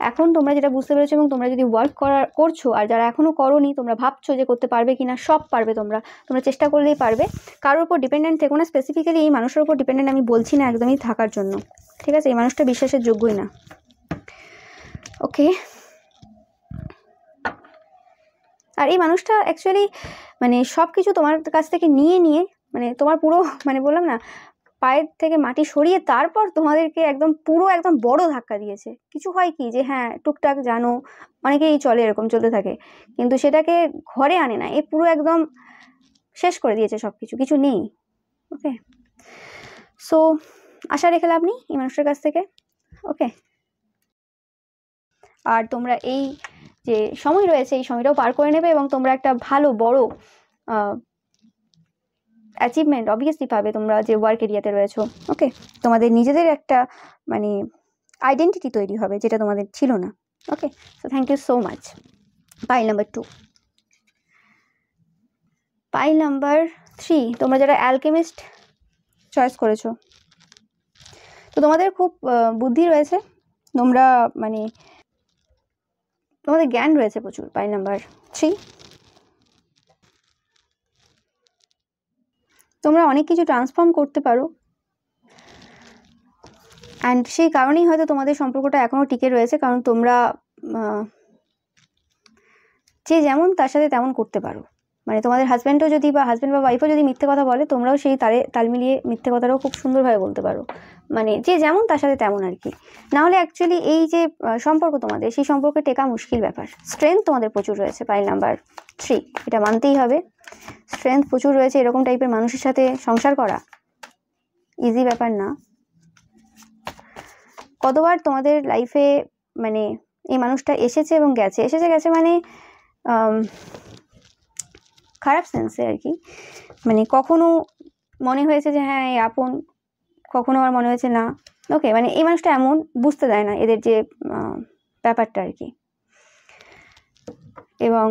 এখন তোমরা যেটা বুঝতে পেরেছো এবং তোমরা যদি ওয়ার্ক করছো, আর যারা এখনও করোনি, তোমরা ভাবছো যে করতে পারবে কিনা, সব পারবে, তোমরা চেষ্টা করলেই পারবে। কারোর উপর ডিপেন্ডেন্ট থেকো না, স্পেসিফিক্যালি এই মানুষের উপর ডিপেন্ডেন্ট আমি বলছি না একদমই থাকার জন্য, ঠিক আছে? এই মানুষটা বিশ্বাসের যোগ্যই না। ওকে, আর এই মানুষটা অ্যাকচুয়ালি মানে সব কিছু তোমার কাছ থেকে নিয়ে মানে তোমার পুরো মানে বললাম না পায়ের থেকে মাটি সরিয়ে তারপর তোমাদেরকে একদম পুরো একদম বড় ধাক্কা দিয়েছে। কিছু হয় কি যে হ্যাঁ টুকটাক জানো, অনেকেই চলে, এরকম চলতে থাকে, কিন্তু সেটাকে ঘরে আনে না, এ পুরো একদম শেষ করে দিয়েছে সব কিছু, কিছু নেই। ওকে, সো আশা রেখে লাভ নেই এই মানুষটার কাছ থেকে। ওকে, আর তোমরা এই যে সময় রয়েছে এই সময়টাও পার করে নেবে এবং তোমরা একটা ভালো বড় অ্যাচিভমেন্ট অবভিয়াসলি পাবে তোমরা যে ওয়ার্ক এরিয়াতে রয়েছো। ওকে, তোমাদের নিজেদের একটা মানে আইডেন্টিটি তৈরি হবে যেটা তোমাদের ছিল না। Okay, so thank you so much. Pile number 2, pile number 3, তোমরা যারা অ্যালকেমিস্ট চয়েস করেছো, তো তোমাদের খুব বুদ্ধি রয়েছে, তোমরা মানে তোমাদের জ্ঞান রয়েছে প্রচুর। পাইল নাম্বার 3, তোমরা অনেক কিছু ট্রান্সফর্ম করতে পারো, অ্যান্ড সেই কারণেই হয়তো তোমাদের সম্পর্কটা এখনও টিকে রয়েছে, কারণ তোমরা যে যেমন তার সাথে তেমন করতে পারো। মানে তোমাদের হাজব্যান্ডও যদি বা হাজব্যান্ড বা ওয়াইফও যদি মিথ্যে কথা বলে, তোমরাও সেই তাল মিলিয়ে মিথ্যে কথাটাও খুব সুন্দরভাবে বলতে পারো, মানে যে যেমন তার সাথে তেমন আর কি। নাহলে অ্যাকচুয়ালি এই যে সম্পর্ক তোমাদের, সেই সম্পর্কে টেকা মুশকিল ব্যাপার। স্ট্রেংথ তোমাদের প্রচুর রয়েছে, পাইল নাম্বার 3, এটা মানতেই হবে। স্ট্রেংথ প্রচুর রয়েছে, এরকম টাইপের মানুষের সাথে সংসার করা ইজি ব্যাপার না। কতবার তোমাদের লাইফে মানে এই মানুষটা এসেছে এবং গেছে, গেছে মানে খারাপ সেন্সে আর কি, মানে কখনো মনে হয়েছে যে হ্যাঁ এই আপন, কখনো আমার মনে হয়েছে না। ওকে, মানে এই মানুষটা এমন, বুঝতে দেয় না এদের যে ব্যাপারটা আর কি। এবং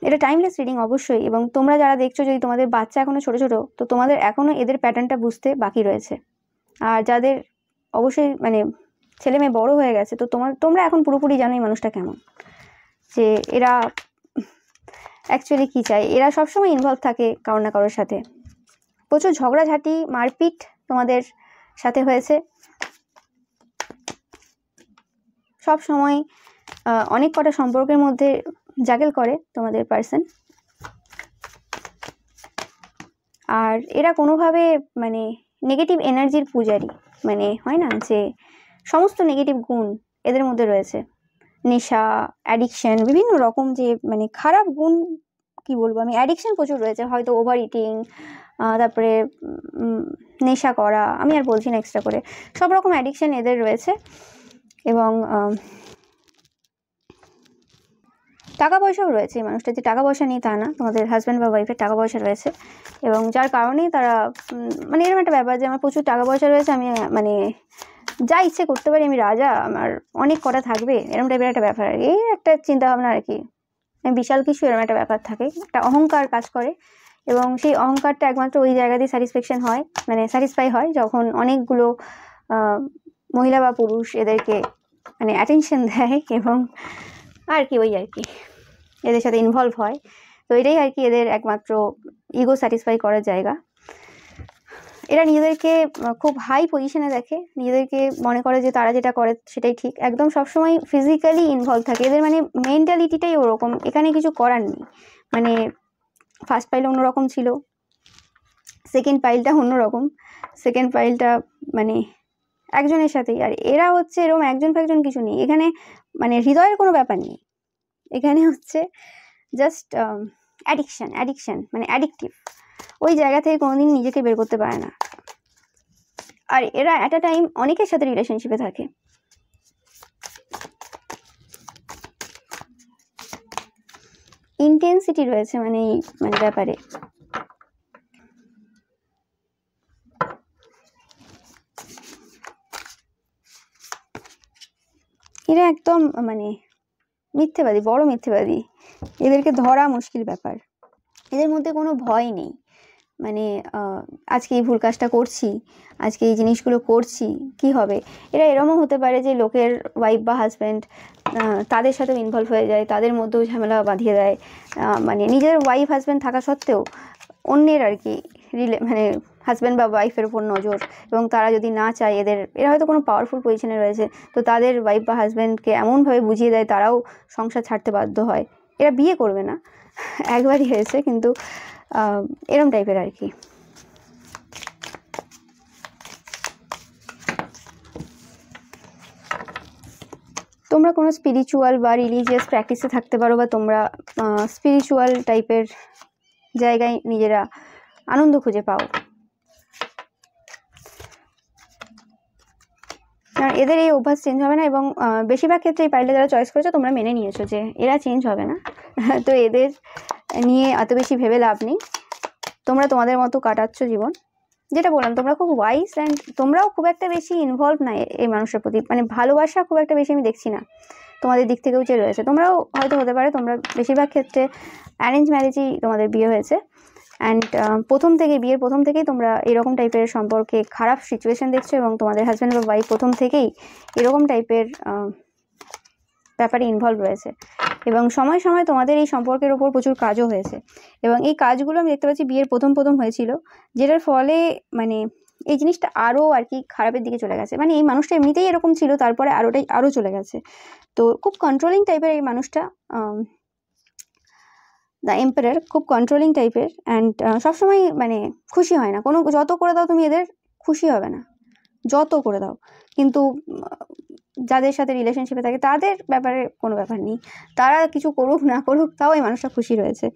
এটা টাইমলেস রিডিং অবশ্যই, এবং তোমরা যারা দেখছো, যদি তোমাদের বাচ্চা এখনো ছোট ছোট, তো তোমাদের এখনো এদের প্যাটার্নটা বুঝতে বাকি রয়েছে। আর যাদের অবশ্যই মানে ছেলে মেয়ে বড় হয়ে গেছে, তো তোমরা এখন পুরোপুরি জানো এই মানুষটা কেমন, যে এরা অ্যাকচুয়ালি কী চায়। এরা সবসময় ইনভলভ থাকে কারোর না কারোর সাথে, প্রচুর ঝগড়াঝাঁটি মারপিট তোমাদের সাথে হয়েছে সব সময়। অনেক কটা সম্পর্কের মধ্যে জাগেল করে তোমাদের পার্সন, আর এরা কোনোভাবে মানে নেগেটিভ এনার্জির পূজারী, মানে হয় না যে সমস্ত নেগেটিভ গুণ এদের মধ্যে রয়েছে, নেশা, অ্যাডিকশন, বিভিন্ন রকম যে মানে খারাপ গুণ, কি বলবো আমি, অ্যাডিকশন প্রচুর রয়েছে, হয়তো ওভার ইটিং, তারপরে নেশা করা, আমি আর বলছি না এক্সট্রা করে, সব রকম অ্যাডিকশন এদের রয়েছে। এবং টাকা পয়সাও রয়েছে, এই মানুষটা যে টাকা পয়সা নেই তা না, তোমাদের হাজব্যান্ড বা ওয়াইফের টাকা পয়সা রয়েছে, এবং যার কারণেই তারা মানে এরকম একটা ব্যাপার যে আমার প্রচুর টাকা পয়সা রয়েছে, আমি মানে যা ইচ্ছে করতে পারি, আমি রাজা, আমার অনেক কটা থাকবে, এরকম টাইপের একটা ব্যাপার, এই একটা চিন্তাভাবনা আর কি। বিশাল কিছু এরকম একটা ব্যাপার থাকে, একটা অহংকার কাজ করে, এবং সেই অহংকারটা একমাত্র ওই জায়গাতেই স্যাটিসফ্যাকশন হয়, মানে স্যাটিসফাই হয় যখন অনেকগুলো মহিলা বা পুরুষ এদেরকে মানে অ্যাটেনশন দেয়, এবং আর কি ওই আর কি এদের সাথে ইনভলভ হয়। তো এটাই আর কি এদের একমাত্র ইগো স্যাটিসফাই করার জায়গা। এরা নিজেদেরকে খুব হাই পজিশনে দেখে, নিজেদেরকে মনে করে যে তারা যেটা করে সেটাই ঠিক, একদম সবসময় ফিজিক্যালি ইনভলভ থাকে এদের, মানে মেন্টালিটিটাই ওরকম, এখানে কিছু করার নেই। মানে ফার্স্ট পাইল অন্যরকম ছিল, সেকেন্ড পাইলটা অন্যরকম, সেকেন্ড পাইলটা মানে একজনের সাথেই, আর এরা হচ্ছে এরকম একজন ফেকজন কিছু নেই এখানে, মানে হৃদয়ের কোনো ব্যাপার নেই এখানে, হচ্ছে জাস্ট অ্যাডিকশন মানে অ্যাডিকটিভ, ওই জায়গা থেকে কোনোদিন নিজেকে বের করতে পারে না। আর এরা অ্যাট আ টাইম অনেকের সাথে রিলেশনশিপে থাকে। ইন্টেন্সিটি রয়েছে মানে ব্যাপারে। এরা একদম মানে মিথ্যেবাদী, বড় মিথ্যেবাদী। এদেরকে ধরা মুশকিল ব্যাপার। এদের মধ্যে কোনো ভয় নেই, মানে আজকে এই ভুল কাজটা করছি, আজকে এই জিনিসগুলো করছি, কি হবে। এরা এরমও হতে পারে যে লোকের ওয়াইফ বা হাজব্যান্ড তাদের সাথেও ইনভলভ হয়ে যায়, তাদের মধ্যেও ঝামেলা বাঁধিয়ে দেয়। মানে নিজের ওয়াইফ হাজব্যান্ড থাকা সত্ত্বেও অন্যের আর কি মানে হাজব্যান্ড বা ওয়াইফের উপর নজর, এবং তারা যদি না চায়, এরা হয়তো কোনো পাওয়ারফুল পজিশনে রয়েছে, তো তাদের ওয়াইফ বা হাজব্যান্ডকে এমনভাবে বুঝিয়ে দেয় তারাও সংসার ছাড়তে বাধ্য হয়। এরা বিয়ে করবে না, একবারই হয়েছে, কিন্তু এরম টাইপের আর কি। তোমরা কোনো স্পিরিচুয়াল বা রিলিজিয়াস প্র্যাকটিসে থাকতে পারো, বা তোমরা স্পিরিচুয়াল টাইপের জায়গায় নিজেরা আনন্দ খুঁজে পাও। কারণ এদের এই অভ্যাস চেঞ্জ হবে না, এবং বেশিরভাগ ক্ষেত্রে এই পাইলটা যারা চয়েস করেছো তোমরা মেনে নিয়েছো যে এরা চেঞ্জ হবে না। তো এদের নিয়ে এত বেশি ভেবে লাভ নেই, তোমরা তোমাদের মতো কাটাচ্ছ জীবন। যেটা বললাম, তোমরা খুব ওয়াইস, অ্যান্ড তোমরাও খুব একটা বেশি ইনভলভ না এই মানুষের প্রতি, মানে ভালোবাসা খুব একটা বেশি আমি দেখছি না তোমাদের দিক থেকেও যে রয়েছে। তোমরাও হয়তো হতে পারে তোমরা বেশিরভাগ ক্ষেত্রে অ্যারেঞ্জ ম্যারেজেই তোমাদের বিয়ে হয়েছে, অ্যান্ড বিয়ের প্রথম থেকেই তোমরা এরকম টাইপের সম্পর্কে খারাপ সিচুয়েশন দেখছো, এবং তোমাদের হাজব্যান্ড বা ওয়াইফ প্রথম থেকেই এরকম টাইপের ব্যাপারে ইনভলভ রয়েছে, এবং সময় সময় তোমাদের এই সম্পর্কের ওপর প্রচুর কাজও হয়েছে, এবং এই কাজগুলো আমি দেখতে পাচ্ছি বিয়ের প্রথম হয়েছিল, যেটার ফলে মানে এই জিনিসটা আরও আর কি খারাপের দিকে চলে গেছে। মানে এই মানুষটা এমনিতেই এরকম ছিল, তারপরে আরও চলে গেছে। তো খুব কন্ট্রোলিং টাইপের এই মানুষটা, দ্য এম্পারার, খুব কন্ট্রোলিং টাইপের, অ্যান্ড সবসময় মানে খুশি হয় না। যত করে দাও তুমি এদের খুশি হবে না, যত করে দাও। কিন্তু যাদের সাথে রিলেশনশিপে থাকে তাদের ব্যাপারে কোনো ব্যাপার নেই, তারা কিছু করুক না করুক তাও এই মানুষটা খুশি রয়েছে,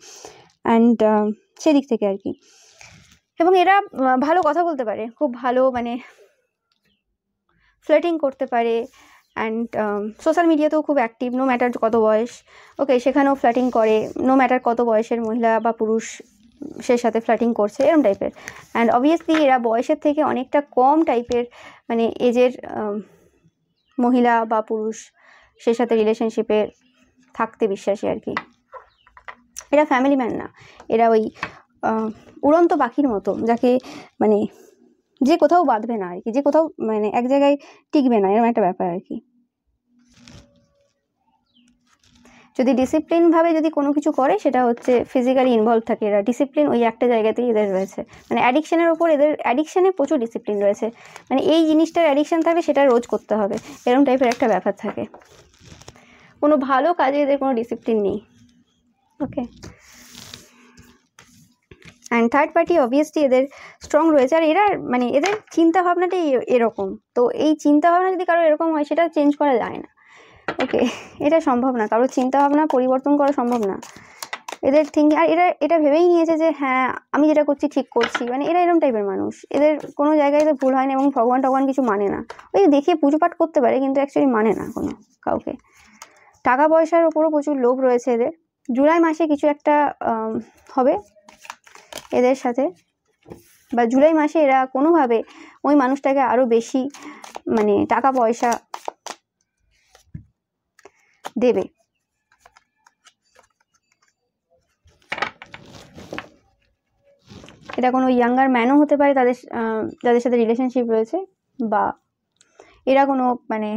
অ্যান্ড সেদিক থেকে আর কি। এবং এরা ভালো কথা বলতে পারে, খুব ভালো মানে ফ্লার্টিং করতে পারে, অ্যান্ড সোশ্যাল মিডিয়াতেও খুব অ্যাক্টিভ, নো ম্যাটার কত বয়স, ওকে সেখানেও ফ্লার্টিং করে, নো ম্যাটার কত বয়সের মহিলা বা পুরুষ সে সাথে ফ্লার্টিং করছে, এরম টাইপের। অ্যান্ড অবভিয়াসলি এরা বয়সের থেকে অনেকটা কম টাইপের, মানে এজের মহিলা বা পুরুষ সে সাথে রিলেশনশিপে থাকতে বিশ্বাসী আর কি। এরা ফ্যামিলি ম্যান না, এরা ওই উড়ন্ত পাখির মতো, যাকে মানে যে কোথাও বাঁধবে না আর কি, যে কোথাও মানে এক জায়গায় টিকবে না, এরকম একটা ব্যাপার আর কি। যদি ডিসিপ্লিনভাবে যদি কোনো কিছু করে, সেটা হচ্ছে ফিজিক্যালি ইনভলভ থাকে, এরা ডিসিপ্লিন ওই একটা জায়গাতেই এদের রয়েছে। মানে অ্যাডিকশানের ওপর এদের, অ্যাডিকশানে প্রচুর ডিসিপ্লিন রয়েছে, মানে এই জিনিসটার অ্যাডিকশান থাকলে সেটা রোজ করতে হবে, এরকম টাইপের একটা ব্যাপার থাকে। কোনো ভালো কাজে এদের কোনো ডিসিপ্লিন নেই, ওকে। অ্যান্ড থার্ড পার্টি অবভিয়াসলি এদের স্ট্রং রয়েছে, আর এরা মানে এদের চিন্তাভাবনাটাই এরকম। তো এই চিন্তাভাবনা যদি কারো এরকম হয়, সেটা চেঞ্জ করা যায় না, ওকে। এটা সম্ভব না, কারোর চিন্তাভাবনা পরিবর্তন করা সম্ভব না এদের থিঙ্কিং। আর এরা এটা ভেবেই নিয়েছে যে হ্যাঁ আমি যেটা করছি ঠিক করছি, মানে এরা এরকম টাইপের মানুষ, এদের কোনো জায়গায় এদের ভুল হয় না, এবং ভগবান কিছু মানে না। ওই দেখিয়ে পুজো পাঠ করতে পারে, কিন্তু অ্যাকচুয়ালি মানে না কোনো কাউকে। টাকা পয়সার ওপরও প্রচুর লোভ রয়েছে এদের। জুলাই মাসে কিছু একটা হবে এদের সাথে, বা জুলাই মাসে এরা কোনোভাবে ওই মানুষটাকে আরও বেশি মানে টাকা পয়সা দেবে। এটা কোনো ইয়াঙ্গার ম্যানও হতে পারে যাদের সাথে রিলেশনশিপ রয়েছে, বা এরা কোনো মানে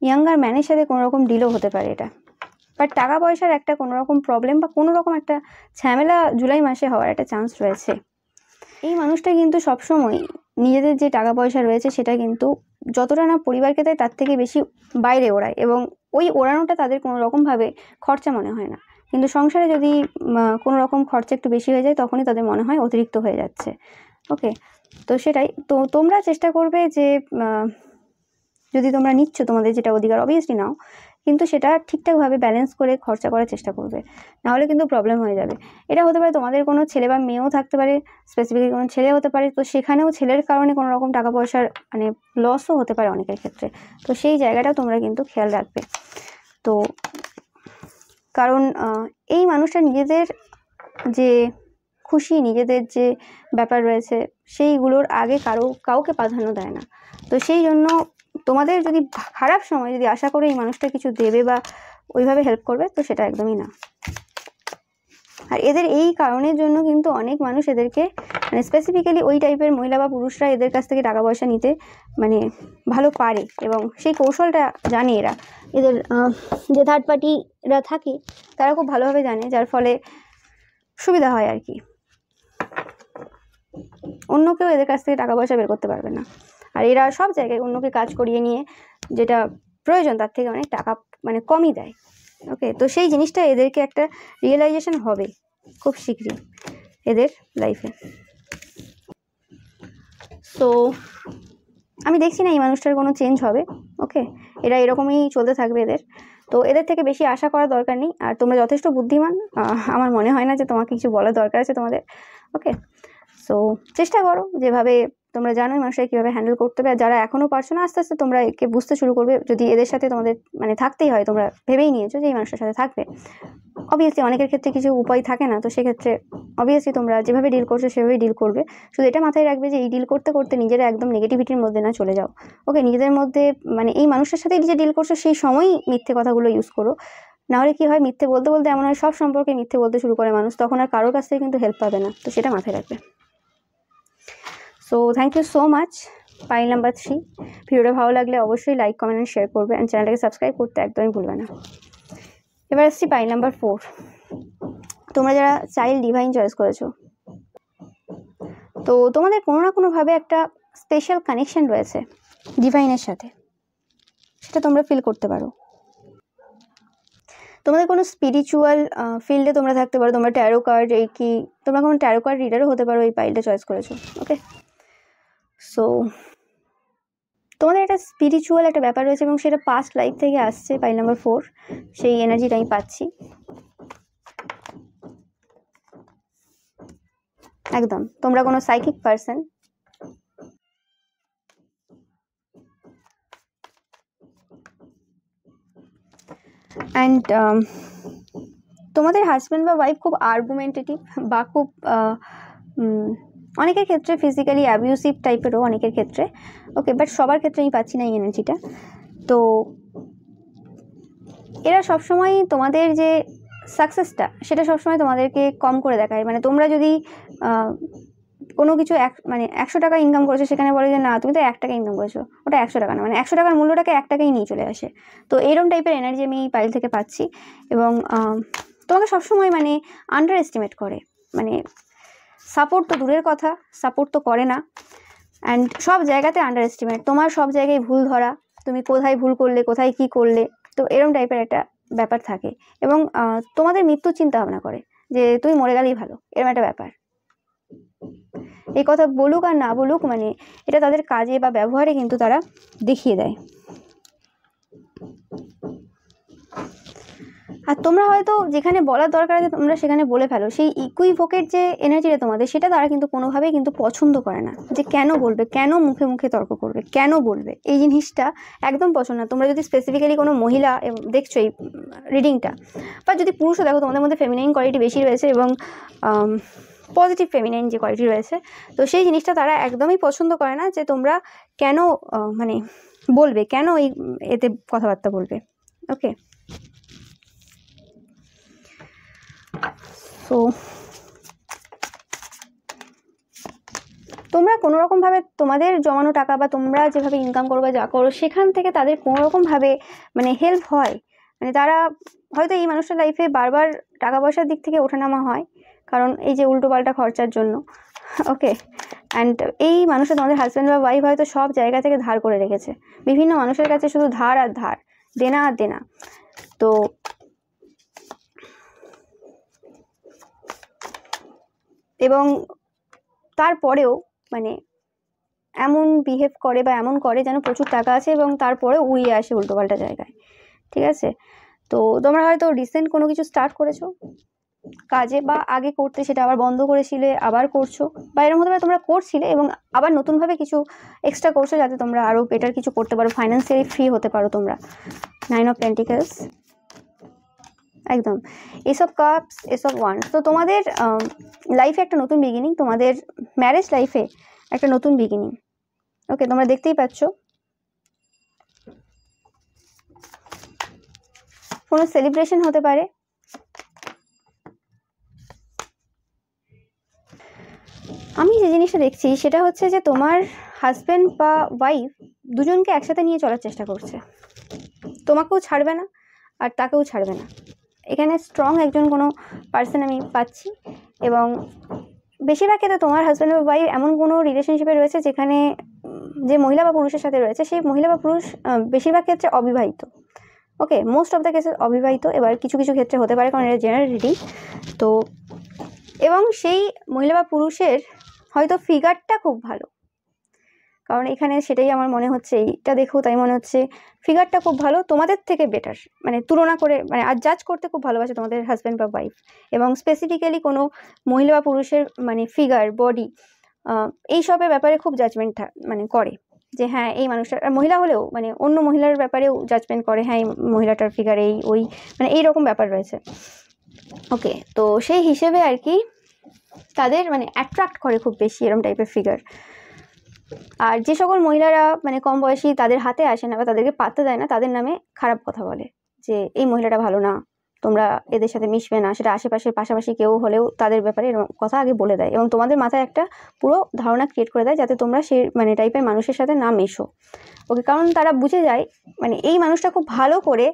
ইয়াঙ্গার ম্যানের সাথে কোনো রকম ডিলও হতে পারে এটা। বাট টাকা পয়সার একটা কোনো রকম প্রবলেম বা কোনো রকম একটা ঝামেলা জুলাই মাসে হওয়ার একটা চান্স রয়েছে। এই মানুষটা কিন্তু সবসময় নিজেদের যে টাকা পয়সা রয়েছে সেটা কিন্তু যতটা না পরিবারকে দেয় তার থেকে বেশি বাইরে ওড়ায়, এবং ওই ওড়ানোটা তাদের কোনো রকমভাবে খরচা মনে হয় না। কিন্তু সংসারে যদি কোনো রকম খরচা একটু বেশি হয়ে যায়, তখনই তাদের মনে হয় অতিরিক্ত হয়ে যাচ্ছে, ওকে। তো সেটাই, তো তোমরা চেষ্টা করবে যে যদি তোমরা নিচ্ছ তোমাদের যেটা অধিকার, অবভিয়াসলি নাও, কিন্তু সেটা ঠিকঠাকভাবে ব্যালেন্স করে খরচা করার চেষ্টা করবে, নাহলে কিন্তু প্রবলেম হয়ে যাবে। এটা হতে পারে তোমাদের কোনো ছেলে বা মেয়েও থাকতে পারে, স্পেসিফিক্যালি কোনো ছেলে হতে পারে, তো সেখানেও ছেলের কারণে কোনো রকম টাকা পয়সার মানে লসও হতে পারে অনেকের ক্ষেত্রে। তো সেই জায়গাটাও তোমরা কিন্তু খেয়াল রাখবে। তো কারণ এই মানুষটা নিজেদের যে খুশি, নিজেদের যে ব্যাপার রয়েছে সেইগুলোর আগে কাউকে প্রাধান্য দেয় না। তো সেই জন্য তোমাদের যদি খারাপ সময় যদি আশা করে এই মানুষটা কিছু দেবে বা ওইভাবে হেল্প করবে, তো সেটা একদমই না। আর এদের এই কারণের জন্য কিন্তু অনেক মানুষ এদেরকে মানে স্পেসিফিক্যালি ওই টাইপের মহিলা বা পুরুষরা এদের কাছ থেকে টাকা পয়সা নিতে মানে ভালো পারে, এবং সেই কৌশলটা জানে এরা। এদের যে থার্ড পার্টিরা থাকে তারা খুব ভালোভাবে জানে, যার ফলে সুবিধা হয় আর কি। অন্য কেউ এদের কাছ থেকে টাকা পয়সা বের করতে পারবে না। আর এরা সব জায়গায় অন্যকে কাজ করিয়ে নিয়ে যেটা প্রয়োজন তার থেকে অনেক টাকা মানে কমই দেয়। ওকে, তো সেই জিনিসটা এদেরকে একটা রিয়েলাইজেশন হবে খুব শীঘ্রই এদের লাইফে। তো আমি দেখছি না এই মানুষটার কোনো চেঞ্জ হবে। ওকে, এরা এরকমই চলতে থাকবে এদের। তো এদের থেকে বেশি আশা করার দরকার নেই। আর তোমরা যথেষ্ট বুদ্ধিমান, আমার মনে হয় না যে তোমাকে কিছু বলার দরকার আছে তোমাদের। ওকে, সো চেষ্টা করো যেভাবে তোমরা জানো এই মানুষটাকে কীভাবে হ্যান্ডেল করতে হবে। আর যারা এখনও পারছো না, আস্তে আস্তে তোমরা একে বুঝতে শুরু করবে। যদি এদের সাথে তোমাদের মানে থাকতেই হয়, তোমরা ভেবেই নিয়েছো যে এই মানুষটার সাথে থাকবে, অবভিয়াসলি অনেকের ক্ষেত্রে কিছু উপায় থাকে না, তো সেক্ষেত্রে অবভিয়াসলি তোমরা যেভাবে ডিল করছো সেভাবেই ডিল করবে। শুধু এটা মাথায় রাখবে যে এই ডিল করতে করতে নিজেরা একদম নেগেটিভিটির মধ্যে না চলে যাও। ওকে, নিজেদের মধ্যে মানে এই মানুষটার সাথে যে ডিল করছো সেই সময়ই মিথ্যে কথাগুলো ইউজ করো, নাহলে কি হয় মিথ্যে বলতে বলতে এমন হয় সব সম্পর্কে মিথ্যে বলতে শুরু করে মানুষ, তখন আর কারোর কাছ থেকে কিন্তু হেল্প পাবে না। তো সেটা মাথায় রাখবে। So thank you so much. Pile number 3 ভিডিওটা ভালো লাগলে অবশ্যই লাইক, কমেন্ট অ্যান্ড শেয়ার করবে, অ্যান্ড চ্যানেলটাকে সাবস্ক্রাইব করতে একদমই ভুলবে না। এবার আসছি পাইল নাম্বার 4। তোমরা যারা চাইল্ড ডিভাইন চয়েস করেছো, তো তোমাদের কোনো না কোনোভাবে একটা স্পেশাল কানেকশন রয়েছে ডিভাইনের সাথে, সেটা তোমরা ফিল করতে পারো। তোমাদের কোনো স্পিরিচুয়াল ফিল্ডে তোমরা থাকতে পারো, তোমরা ট্যারো কার্ড, এই কি তোমরা কোনো ট্যারো কার্ড রিডারও হতে পারো এই পাইলটা চয়েস করেছো। ওকে, সো তোমাদের একটা স্পিরিচুয়াল একটা ব্যাপার রয়েছে এবং সেটা পাস্ট লাইফ থেকে আসছে। পাইল নাম্বার 4 সেই এনার্জিটা আমি পাচ্ছি একদম। তোমরা কোনো সাইকিক পার্সন, অ্যান্ড তোমাদের হাজব্যান্ড বা ওয়াইফ খুব আর্গুমেন্টেটিভ বা খুব অনেকের ক্ষেত্রে ফিজিক্যালি অ্যাবিউসিভ টাইপেরও অনেকের ক্ষেত্রে। ওকে, বাট সবার ক্ষেত্রে আমি পাচ্ছি না এই এনার্জিটা। তো এরা সবসময় তোমাদের যে সাকসেসটা সেটা সবসময় তোমাদেরকে কম করে দেখায়। মানে তোমরা যদি কোনো কিছু মানে 100 টাকা ইনকাম করেছো, সেখানে বলে যে না তুমি তো 1 টাকা ইনকাম করেছো, ওটা 100 টাকা না, মানে 100 টাকার মূল্যটাকে 1 টাকাই নিয়ে চলে আসে। তো এইরকম টাইপের এনার্জি আমি এই পাইল থেকে পাচ্ছি। এবং তোমাকে সবসময় মানে আন্ডার এস্টিমেট করে, মানে সাপোর্ট তো দূরের কথা, সাপোর্ট তো করে না, অ্যান্ড সব জায়গাতে আন্ডার এস্টিমেট, তোমার সব জায়গায় ভুল ধরা, তুমি কোথায় ভুল করলে, কোথায় কি করলে, তো এরকম টাইপের একটা ব্যাপার থাকে। এবং তোমাদের মৃত্যুর চিন্তা ভাবনা করে যে তুমি মরে গেলেই ভালো, এরকম একটা ব্যাপার। এই কথা বলুক আর না বলুক, মানে এটা তাদের কাজে বা ব্যবহারে কিন্তু তারা দেখিয়ে দেয়। আর তোমরা হয়তো যেখানে বলার দরকার আছে তোমরা সেখানে বলে ফেলো। সেই ইকুইভোকেট যে এনার্জিটা তোমাদের, সেটা তারা কিন্তু কোনোভাবেই কিন্তু পছন্দ করে না। যে কেন বলবে, কেন মুখে মুখে তর্ক করবে, কেন বলবে, এই জিনিসটা একদম পছন্দ না। তোমরা যদি স্পেসিফিক্যালি কোনো মহিলা দেখছো এই রিডিংটা, বা যদি পুরুষও দেখো, তোমাদের মধ্যে ফেমিনাইন কোয়ালিটি বেশি রয়েছে এবং পজিটিভ ফেমিনাইন যে কোয়ালিটি রয়েছে, তো সেই জিনিসটা তারা একদমই পছন্দ করে না। যে তোমরা কেন মানে বলবে, কেন এই এতে কথাবার্তা বলবে। ওকে, তো তোমরা কোনোরকমভাবে তোমাদের জমানো টাকা বা তোমরা যেভাবে ইনকাম করো বা যা করো, সেখান থেকে তাদের কোনোরকমভাবে মানে হেল্প হয়। মানে তারা হয়তো এই মানুষটার লাইফে বারবার টাকা পয়সার দিক থেকে ওঠানামা হয়, কারণ এই যে উল্টোপাল্টা খরচার জন্য। ওকে, অ্যান্ড এই মানুষটা তোমাদের হাজব্যান্ড বা ওয়াইফ হয়তো সব জায়গা থেকে ধার করে রেখেছে, বিভিন্ন মানুষের কাছে শুধু ধার আর ধার, দেনা আর দেনা। তো এবং তারপরেও মানে এমন বিহেভ করে বা এমন করে যেন প্রচুর টাকা আছে, এবং তারপরে উড়িয়ে আসে উল্টোপাল্টা জায়গায়। ঠিক আছে? তো তোমরা হয়তো রিসেন্ট কোনো কিছু স্টার্ট করেছো কাজে, বা আগে করতে সেটা আবার বন্ধ করেছিলে, আবার করছো, বা এরকম হতে পারে তোমরা করছিলে এবং আবার নতুনভাবে কিছু এক্সট্রা করছো যাতে তোমরা আরও বেটার কিছু করতে পারো, ফাইন্যান্সিয়ালি ফ্রি হতে পারো তোমরা। 9 অফ পেন্টিকলস, একদম S of cups, S of wands. তো তোমাদের লাইফে একটা নতুন বিগিনিং, তোমাদের ম্যারেজ লাইফে একটা নতুন বিগিনিং। ওকে, তোমরা দেখতেই পাচ্ছ কোনো সেলিব্রেশন হতে পারে। আমি যে জিনিসটা দেখছি সেটা হচ্ছে যে তোমার হাজব্যান্ড বা ওয়াইফ দুজনকে একসাথে নিয়ে চলার চেষ্টা করছে, তোমাকেও ছাড়বে না আর তাকেও ছাড়বে না। এখানে স্ট্রং একজন কোনো পার্সন আমি পাচ্ছি, এবং বেশিরভাগ ক্ষেত্রে তোমার হাজব্যান্ড বা ওয়াইফ এমন কোনো রিলেশনশিপে রয়েছে যেখানে যে মহিলা বা পুরুষের সাথে রয়েছে সেই মহিলা বা পুরুষ বেশিরভাগ ক্ষেত্রে অবিবাহিত। ওকে, মোস্ট অফ দ্য কেসে অবিবাহিত। এবার কিছু কিছু ক্ষেত্রে হতে পারে, কারণ এটা জেনারেল রিডিং তো। এবং সেই মহিলা বা পুরুষের হয়তো ফিগারটা খুব ভালো, কারণ এখানে সেটাই আমার মনে হচ্ছে, এইটা দেখেও তাই মনে হচ্ছে ফিগারটা খুব ভালো, তোমাদের থেকে বেটার, মানে তুলনা করে, মানে আর জাজ করতে খুব ভালোবাসে তোমাদের হাজব্যান্ড বা ওয়াইফ। এবং স্পেসিফিক্যালি কোনো মহিলা বা পুরুষের মানে ফিগার, বডি, এইসবের ব্যাপারে খুব জাজমেন্ট মানে করে, যে হ্যাঁ এই মানুষটা, মহিলা হলেও মানে অন্য মহিলার ব্যাপারেও জাজমেন্ট করে, হ্যাঁ এই মহিলাটার ফিগার এই ওই, মানে এইরকম ব্যাপার রয়েছে। ওকে, তো সেই হিসেবে আর কি তাদের মানে অ্যাট্রাক্ট করে খুব বেশি এরকম টাইপের ফিগার। আর যে সকল মহিলারা মানে কম বয়সী, তাদের হাতে আসে না বা তাদেরকে পাত্তা দেয় না, তাদের নামে খারাপ কথা বলে, যে এই মহিলাটা ভালো না, তোমরা এদের সাথে মিশবে না। সেটা আশেপাশের পাশাপাশি কেউ হলেও তাদের ব্যাপারে এরকম কথা আগে বলে দেয়, এবং তোমাদের মাথায় একটা পুরো ধারণা ক্রিয়েট করে দেয় যাতে তোমরা সেই মানে টাইপের মানুষের সাথে না মেশো। ওকে, কারণ তারা বুঝে যায় মানে এই মানুষটা খুব ভালো করে,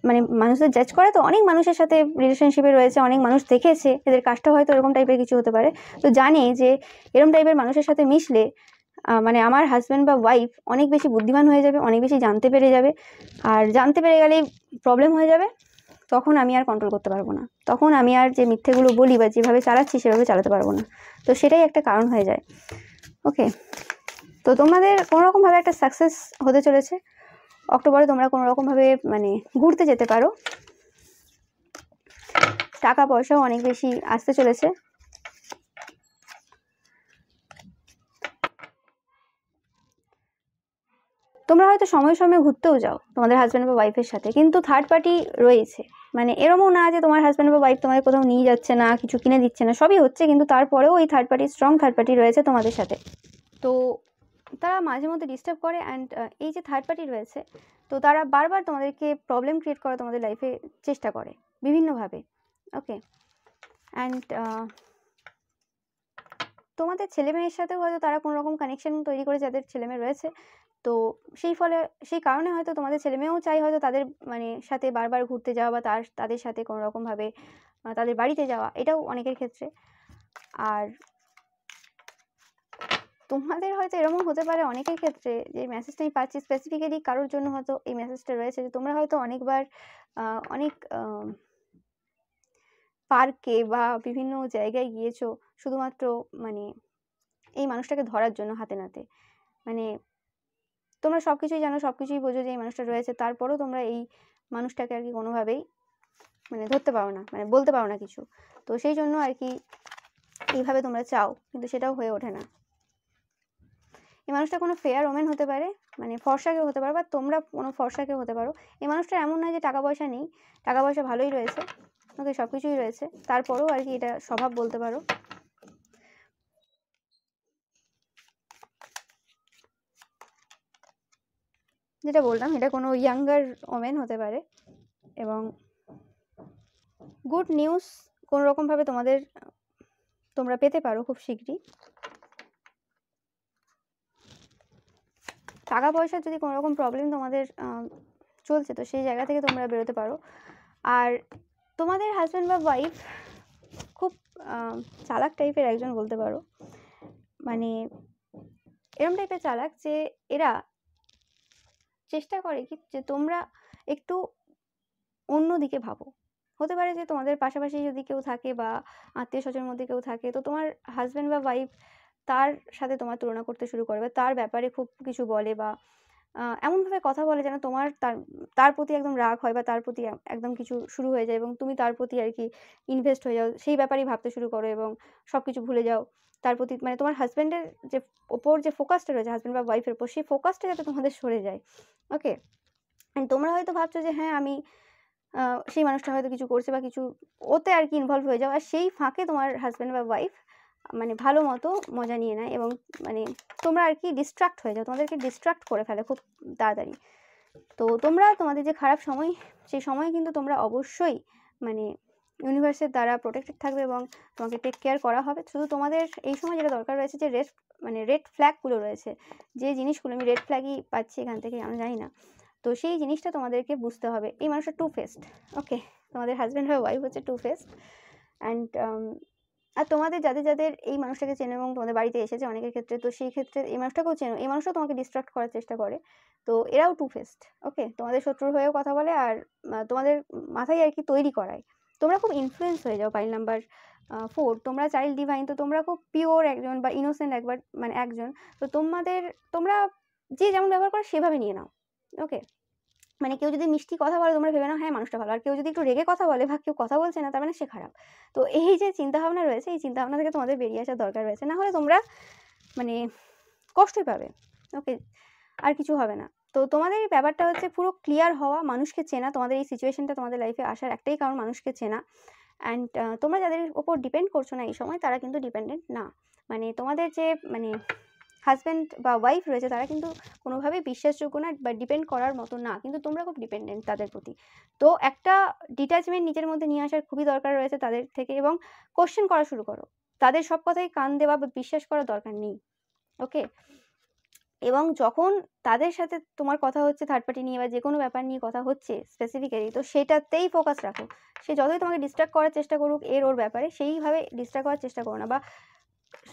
মানে মানুষদের জাজ করে, তো অনেক মানুষের সাথে রিলেশনশিপে রয়েছে, অনেক মানুষ দেখেছে, এদের কাজটা হয়তো এরকম টাইপের কিছু হতে পারে। তো জানে যে এরকম টাইপের মানুষের সাথে মিশলে মানে আমার হাজব্যান্ড বা ওয়াইফ অনেক বেশি বুদ্ধিমান হয়ে যাবে, অনেক বেশি জানতে পেরে যাবে, আর জানতে পেরে গেলেই প্রবলেম হয়ে যাবে। তখন আমি আর কন্ট্রোল করতে পারবো না, তখন আমি আর যে মিথ্যেগুলো বলি বা যেভাবে চালাচ্ছি সেভাবে চালাতে পারবো না। তো সেটাই একটা কারণ হয়ে যায়। ওকে, তো তোমাদের কোনোরকমভাবে একটা সাকসেস হতে চলেছে অক্টোবরে। তোমরা কোনোরকমভাবে মানে ঘুরতে যেতে পারো, টাকা পয়সাও অনেক বেশি আসতে চলেছে। তোমরা হয়তো সময় সময় ঘুরতেও যাও তোমাদের হাজব্যান্ড বা ওয়াইফের সাথে, কিন্তু থার্ড পার্টি রয়েছে, মানে এরমও না যে তোমার হাজব্যান্ড বা ওয়াইফ তোমাদের কোথাও নিয়ে যাচ্ছে না, কিছু কিনে দিচ্ছে না, সবই হচ্ছে, কিন্তু তারপরেও এই third party, strong third party রয়েছে তোমাদের সাথে। তো তারা মাঝে মধ্যে ডিস্টার্ব করে, অ্যান্ড এই যে থার্ড পার্টি রয়েছে, তো তারা বারবার তোমাদেরকে প্রবলেম ক্রিয়েট করা তোমাদের লাইফে চেষ্টা করে বিভিন্নভাবে। ওকে, অ্যান্ড তোমাদের ছেলে মেয়ের সাথেও হয়তো তারা কোনো রকম কানেকশন তৈরি করে, যাদের ছেলে মেয়ে রয়েছে, তো সেই কারণে হয়তো তোমাদের ছেলে মেয়েও চাই হয়তো তাদের মানে সাথে বারবার ঘুরতে যাওয়া, বা তাদের সাথে কোনো রকমভাবে তাদের বাড়িতে যাওয়া, এটাও অনেকের ক্ষেত্রে। আর তোমাদের হয়তো এরকম হতে পারে অনেকের ক্ষেত্রে, যে মেসেজটা আমি পাচ্ছি স্পেসিফিক্যালি কারোর জন্য হয়তো এই মেসেজটা রয়েছে, যে তোমরা হয়তো অনেকবার অনেক পার্কে বা বিভিন্ন জায়গায় গিয়েছো শুধুমাত্র মানে এই মানুষটাকে ধরার জন্য হাতে নাতে। মানে তোমরা সব কিছুই জানো, সব কিছুই বোঝো যে এই মানুষটা রয়েছে, তারপরেও তোমরা এই মানুষটাকে আর কি কোনোভাবেই মানে ধরতে পারো না, মানে বলতে পারো না কিছু। তো সেই জন্য আর কি এইভাবে তোমরা চাও, কিন্তু সেটাও হয়ে ওঠে না। এই মানুষটা কোনো ফেয়ার ওমেন হতে পারে, মানে ফর্সা কেউ হতে পারে, বা তোমরা কোনো ফর্সা কেউ হতে পারো। এই মানুষটা এমন নয় যে টাকা পয়সা নেই, টাকা পয়সা ভালোই রয়েছে, ওকে সব কিছুই রয়েছে, তারপরেও আর কি এটা স্বভাব বলতে পারো। যেটা বললাম, এটা কোনো ইয়াঙ্গার ওমেন হতে পারে, এবং গুড নিউজ কোনো রকমভাবে তোমরা পেতে পারো খুব শীঘ্রই। টাকা পয়সার যদি কোনো রকম প্রবলেম তোমাদের চলছে, তো সেই জায়গা থেকে তোমরা বেরোতে পারো। আর তোমাদের হাজব্যান্ড বা ওয়াইফ খুব চালাক টাইপের একজন বলতে পারো, মানে এরম টাইপের চালাক যে এরা চেষ্টা করে কি যে তোমরা একটু অন্য দিকে ভাবো। হতে পারে যে তোমাদের পাশাপাশি যদি কেউ থাকে বা আত্মীয় স্বজনের মধ্যে কেউ থাকে, তো তোমার হাজব্যান্ড বা ওয়াইফ তার সাথে তোমার তুলনা করতে শুরু করে, বা তার ব্যাপারে খুব কিছু বলে, বা এমনভাবে কথা বলে যেন তোমার তার প্রতি একদম রাগ হয় বা তার প্রতি একদম কিছু শুরু হয়ে যায় এবং তুমি তার প্রতি আর কি ইনভেস্ট হয়ে যাও, সেই ব্যাপারেই ভাবতে শুরু করো এবং সব কিছু ভুলে যাও তার প্রতি, মানে তোমার হাজব্যান্ডের যে ওপর যে ফোকাসটা রয়েছে, হাজব্যান্ড বা ওয়াইফের ওপর, সেই ফোকাসটা যাতে তোমাদের সরে যায়। ওকে, তোমরা হয়তো ভাবছো যে হ্যাঁ আমি সেই মানুষটা হয়তো কিছু করছে বা কিছু ওতে আর কি ইনভলভ হয়ে যাও, আর সেই ফাঁকে তোমার হাজব্যান্ড বা ওয়াইফ মানে ভালো মতো মজা নিয়ে নেয় এবং মানে তোমরা আর কি ডিস্ট্রাক্ট হয়ে যাও, তোমাদেরকে ডিস্ট্রাক্ট করে ফেলে খুব তাড়াতাড়ি। তো তোমরা তোমাদের যে খারাপ সময়, সেই সময় কিন্তু তোমরা অবশ্যই মানে ইউনিভার্সের দ্বারা প্রোটেক্টেড থাকবে এবং তোমাকে টেক কেয়ার করা হবে। শুধু তোমাদের এই সময় যেটা দরকার রয়েছে যে রেড ফ্ল্যাগগুলো রয়েছে, যে জিনিসগুলো আমি রেড ফ্ল্যাগই পাচ্ছি এখান থেকে, আমি জানি না, তো সেই জিনিসটা তোমাদেরকে বুঝতে হবে। এই মানুষটা টু ফেসড, ওকে, তোমাদের হাজব্যান্ড আর ওয়াইফ হচ্ছে টু ফেসড। অ্যান্ড আর তোমাদের যাদের যাদের এই মানুষটাকে চেনো এবং তোমাদের বাড়িতে এসেছে অনেকের ক্ষেত্রে, তো সেই ক্ষেত্রে এই মানুষটাকেও চেনো, এই মানুষটাও তোমাকে ডিস্ট্রাক্ট করার চেষ্টা করে, তো এরাও টু ফেসড। ওকে, তোমাদের শত্রুর হয়েও কথা বলে আর তোমাদের মাথায় আর কি তৈরি করায়। তোমরা খুব ইনফ্লুয়েন্স হয়ে যাও। পাইল নাম্বার 4, তোমরা চাইল্ড ডিভাইন, তো তোমরা খুব পিওর একজন বা ইনোসেন্ট একজন, তো তোমরা যে যেমন ব্যবহার করো সেভাবে নিয়ে নাও। ওকে, মানে কেউ যদি মিষ্টি কথা বলে তোমরা ভেবে নাও হ্যাঁ মানুষটা ভালো, আর কেউ যদি একটু রেগে কথা বলে বা কেউ কথা বলছে না তার মানে সে খারাপ। তো এই যে চিন্তাভাবনা রয়েছে, এই চিন্তাভাবনা থেকে তোমাদের বেরিয়ে আসার দরকার রয়েছে, না হলে তোমরা মানে কষ্টই পাবে। ওকে, আর কিছু হবে না। তো তোমাদের এই ব্যাপারটা হচ্ছে পুরো ক্লিয়ার হওয়া, মানুষকে চেনা, তোমাদের এই সিচুয়েশনটা তোমাদের লাইফে আসার একটাই কারণ মানুষকে চেনা। অ্যান্ড তোমরা যাদের ওপর ডিপেন্ড করছো না এই সময়, তারা কিন্তু ডিপেন্ডেন্ট না, মানে তোমাদের যে মানে হাজব্যান্ড বা ওয়াইফ রয়েছে তারা কিন্তু কোনোভাবেই বিশ্বাসযোগ্য না বা ডিপেন্ড করার মতো না, কিন্তু তোমরা খুব ডিপেন্ডেন্ট তাদের প্রতি। তো একটা ডিট্যাচমেন্ট নিজের মধ্যে নিয়ে আসার খুবই দরকার রয়েছে তাদের থেকে, এবং কোশ্চেন করা শুরু করো, তাদের সব কথাই কান দেওয়া বা বিশ্বাস করার দরকার নেই। ওকে, এবং যখন তাদের সাথে তোমার কথা হচ্ছে থার্ড পার্টি নিয়ে বা যে কোনো ব্যাপার নিয়ে কথা হচ্ছে স্পেসিফিক্যালি, তো সেটাতেই ফোকাস রাখো। সে যতই তোমাকে ডিস্ট্রাক্ট করার চেষ্টা করুক ওর ব্যাপারে, সেইভাবে ডিস্ট্রাক্ট করার চেষ্টা করো না। বা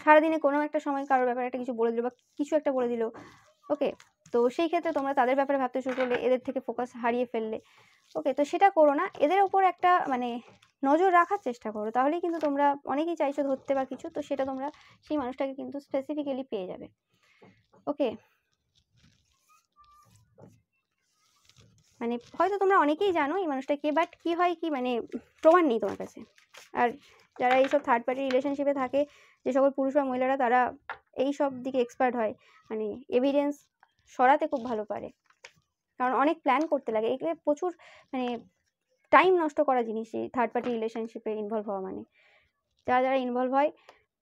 সারাদিনে কোনো একটা সময় কারোর ব্যাপারে একটা কিছু বলে দিল বা কিছু একটা বলে দিল, ওকে, তো সেই ক্ষেত্রে তোমরা তাদের ব্যাপারে ভাবতে শুরু করলে, এদের থেকে ফোকাস হারিয়ে ফেললে। ওকে, তো সেটা করো না, এদের ওপর একটা মানে নজর রাখার চেষ্টা করো, তাহলেই কিন্তু তোমরা অনেকেই চাইছো ধরতে বা কিছু, তো সেটা তোমরা সেই মানুষটাকে কিন্তু স্পেসিফিক্যালি পেয়ে যাবে। ওকে, মানে হয়তো তোমরা অনেকেই জানো এই মানুষটা কে, বাট কি হয় কি মানে প্রমাণ নেই তোমার কাছে। আর যারা এইসব থার্ড পার্টি রিলেশনশিপে থাকে, যে সকল পুরুষ বা মহিলারা, তারা এই সব দিকে এক্সপার্ট হয়, মানে এভিডেন্স সরাতে খুব ভালো পারে, কারণ অনেক প্ল্যান করতে লাগে। এগুলো প্রচুর মানে টাইম নষ্ট করা জিনিস এই থার্ড পার্টি রিলেশনশিপে ইনভলভ হওয়া। মানে যারা যারা ইনভলভ হয়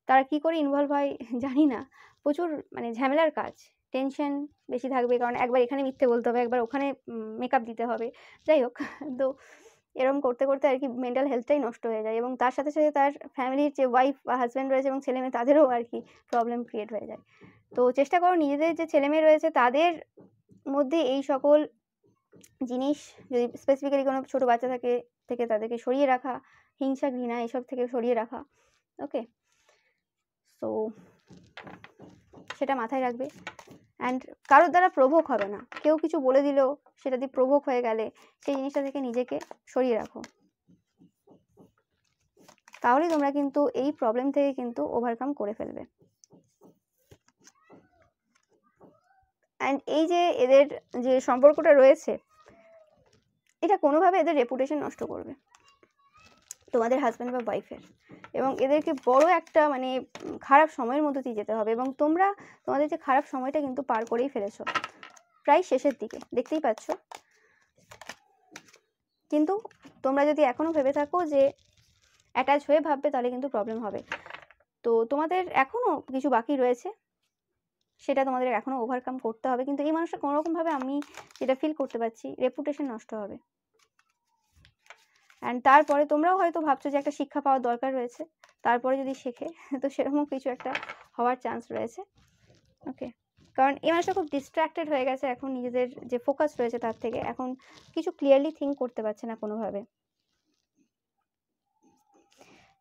তারা কি করে ইনভলভ হয় জানি না, প্রচুর মানে ঝামেলার কাজ, টেনশন বেশি থাকবে, কারণ একবার এখানে মিথ্যে বলতে হবে, একবার ওখানে মেকআপ দিতে হবে, যাই হোক। তো এরকম করতে করতে আর কি মেন্টাল হেলথটাই নষ্ট হয়ে যায়, এবং তার সাথে সাথে তার ফ্যামিলির যে ওয়াইফ বা হাজব্যান্ড রয়েছে এবং ছেলেমেয়ে, তাদেরও আর কি প্রবলেম ক্রিয়েট হয়ে যায়। তো চেষ্টা করো নিজেদের যে ছেলেমেয়ে রয়েছে তাদের মধ্যে এই সকল জিনিস, যদি স্পেসিফিক্যালি কোনো ছোটো বাচ্চা থেকে তাদেরকে সরিয়ে রাখা, হিংসা ঘৃণা এসব থেকে সরিয়ে রাখা। ওকে, তো সেটা মাথায় রাখবে। অ্যান্ড কারোর দ্বারা প্রভোক হবে না, কেউ কিছু বলে দিল সেটা দিয়ে প্রভোক হয়ে গেলে সেই জিনিসটা থেকে নিজেকে সরিয়ে রাখো, তাহলেই তোমরা কিন্তু এই প্রবলেম থেকে কিন্তু ওভারকাম করে ফেলবে। অ্যান্ড এই যে এদের যে সম্পর্কটা রয়েছে, এটা কোনোভাবে এদের রেপুটেশন নষ্ট করবে তোমাদের হাজব্যান্ড বা ওয়াইফের, এবং এদেরকে বড় একটা মানে খারাপ সময়ের মধ্যে দিয়ে যেতে হবে। এবং তোমরা তোমাদের যে খারাপ সময়টা কিন্তু পার করেই ফেলেছো, প্রায় শেষের দিকে দেখতেই পাচ্ছ। কিন্তু তোমরা যদি এখনও ভেবে থাকো যে অ্যাটাচ হয়ে ভাববে, তাহলে কিন্তু প্রবলেম হবে। তো তোমাদের এখনও কিছু বাকি রয়েছে, সেটা তোমাদের এখনও ওভারকাম করতে হবে। কিন্তু এই মানুষটা কোনোরকমভাবে, আমি যেটা ফিল করতে পারছি, রেপুটেশন নষ্ট হবে। অ্যান্ড তারপরে তোমরাও হয়তো ভাবছো যে একটা শিক্ষা পাওয়ার দরকার রয়েছে, তারপরে যদি শেখে, তো সেরকম কিছু একটা হওয়ার চান্স রয়েছে। ওকে, কারণ এই মানুষটা খুব ডিস্ট্র্যাক্টেড হয়ে গেছে এখন, নিজেদের যে ফোকাস রয়েছে তার থেকে এখন কিছু ক্লিয়ারলি থিঙ্ক করতে পারছে না কোনোভাবে।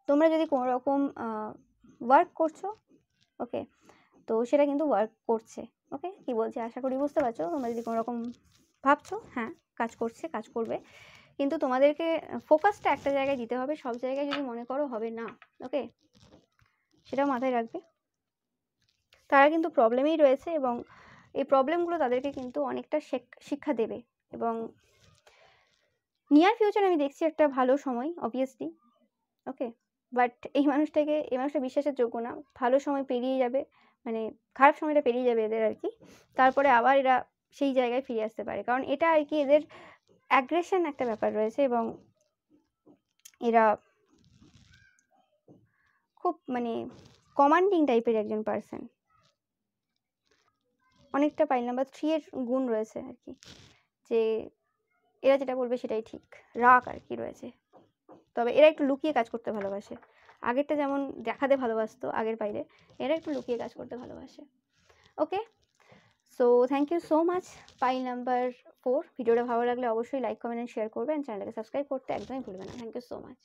তোমরা যদি কোনো রকম ওয়ার্ক করছো, ওকে, তো সেটা কিন্তু ওয়ার্ক করছে। ওকে, কি বলছি আশা করি বুঝতে পারছো। তোমরা যদি কোনো রকম ভাবছো হ্যাঁ কাজ করছে, কাজ করবে, কিন্তু তোমাদেরকে ফোকাসটা একটা জায়গায় দিতে হবে, সব জায়গায় যদি মনে করো হবে না। ওকে, সেটাও মাথায় রাখবে। তারা কিন্তু প্রবলেমেই রয়েছে, এবং এই প্রবলেমগুলো তাদেরকে কিন্তু অনেকটা শিক্ষা দেবে। এবং নিয়ার ফিউচার আমি দেখছি একটা ভালো সময়, অবভিয়াসলি। ওকে, বাট এই মানুষটা বিশ্বাসের যোগ্য না। ভালো সময় পেরিয়ে যাবে, মানে খারাপ সময়টা পেরিয়ে যাবে এদের আর কি, তারপরে আবার এরা সেই জায়গায় ফিরে আসতে পারে। কারণ এটা আর কি এদের অ্যাগ্রেশন একটা ব্যাপার রয়েছে, এবং এরা খুব মানে কমান্ডিং টাইপের একজন পার্সন। অনেকটা পাইল নাম্বার 3 এর গুণ রয়েছে আর কি, যে এরা যেটা বলবে সেটাই ঠিক, রাগ আর কি রয়েছে। তবে এরা একটু লুকিয়ে কাজ করতে ভালোবাসে। আগেরটা যেমন দেখাতে ভালোবাসতো আগের পাইলে, এরা একটু লুকিয়ে কাজ করতে ভালোবাসে। Okay, so thank you so much pile number 4। ভিডিওটা ভালো লাগলে অবশ্যই লাইক, কমেন্ট অ্যান্ড শেয়ার করবেন। চ্যানেলটাকে সাবস্ক্রাইব করতে একদমই ভুলবেন না। Thank you so much.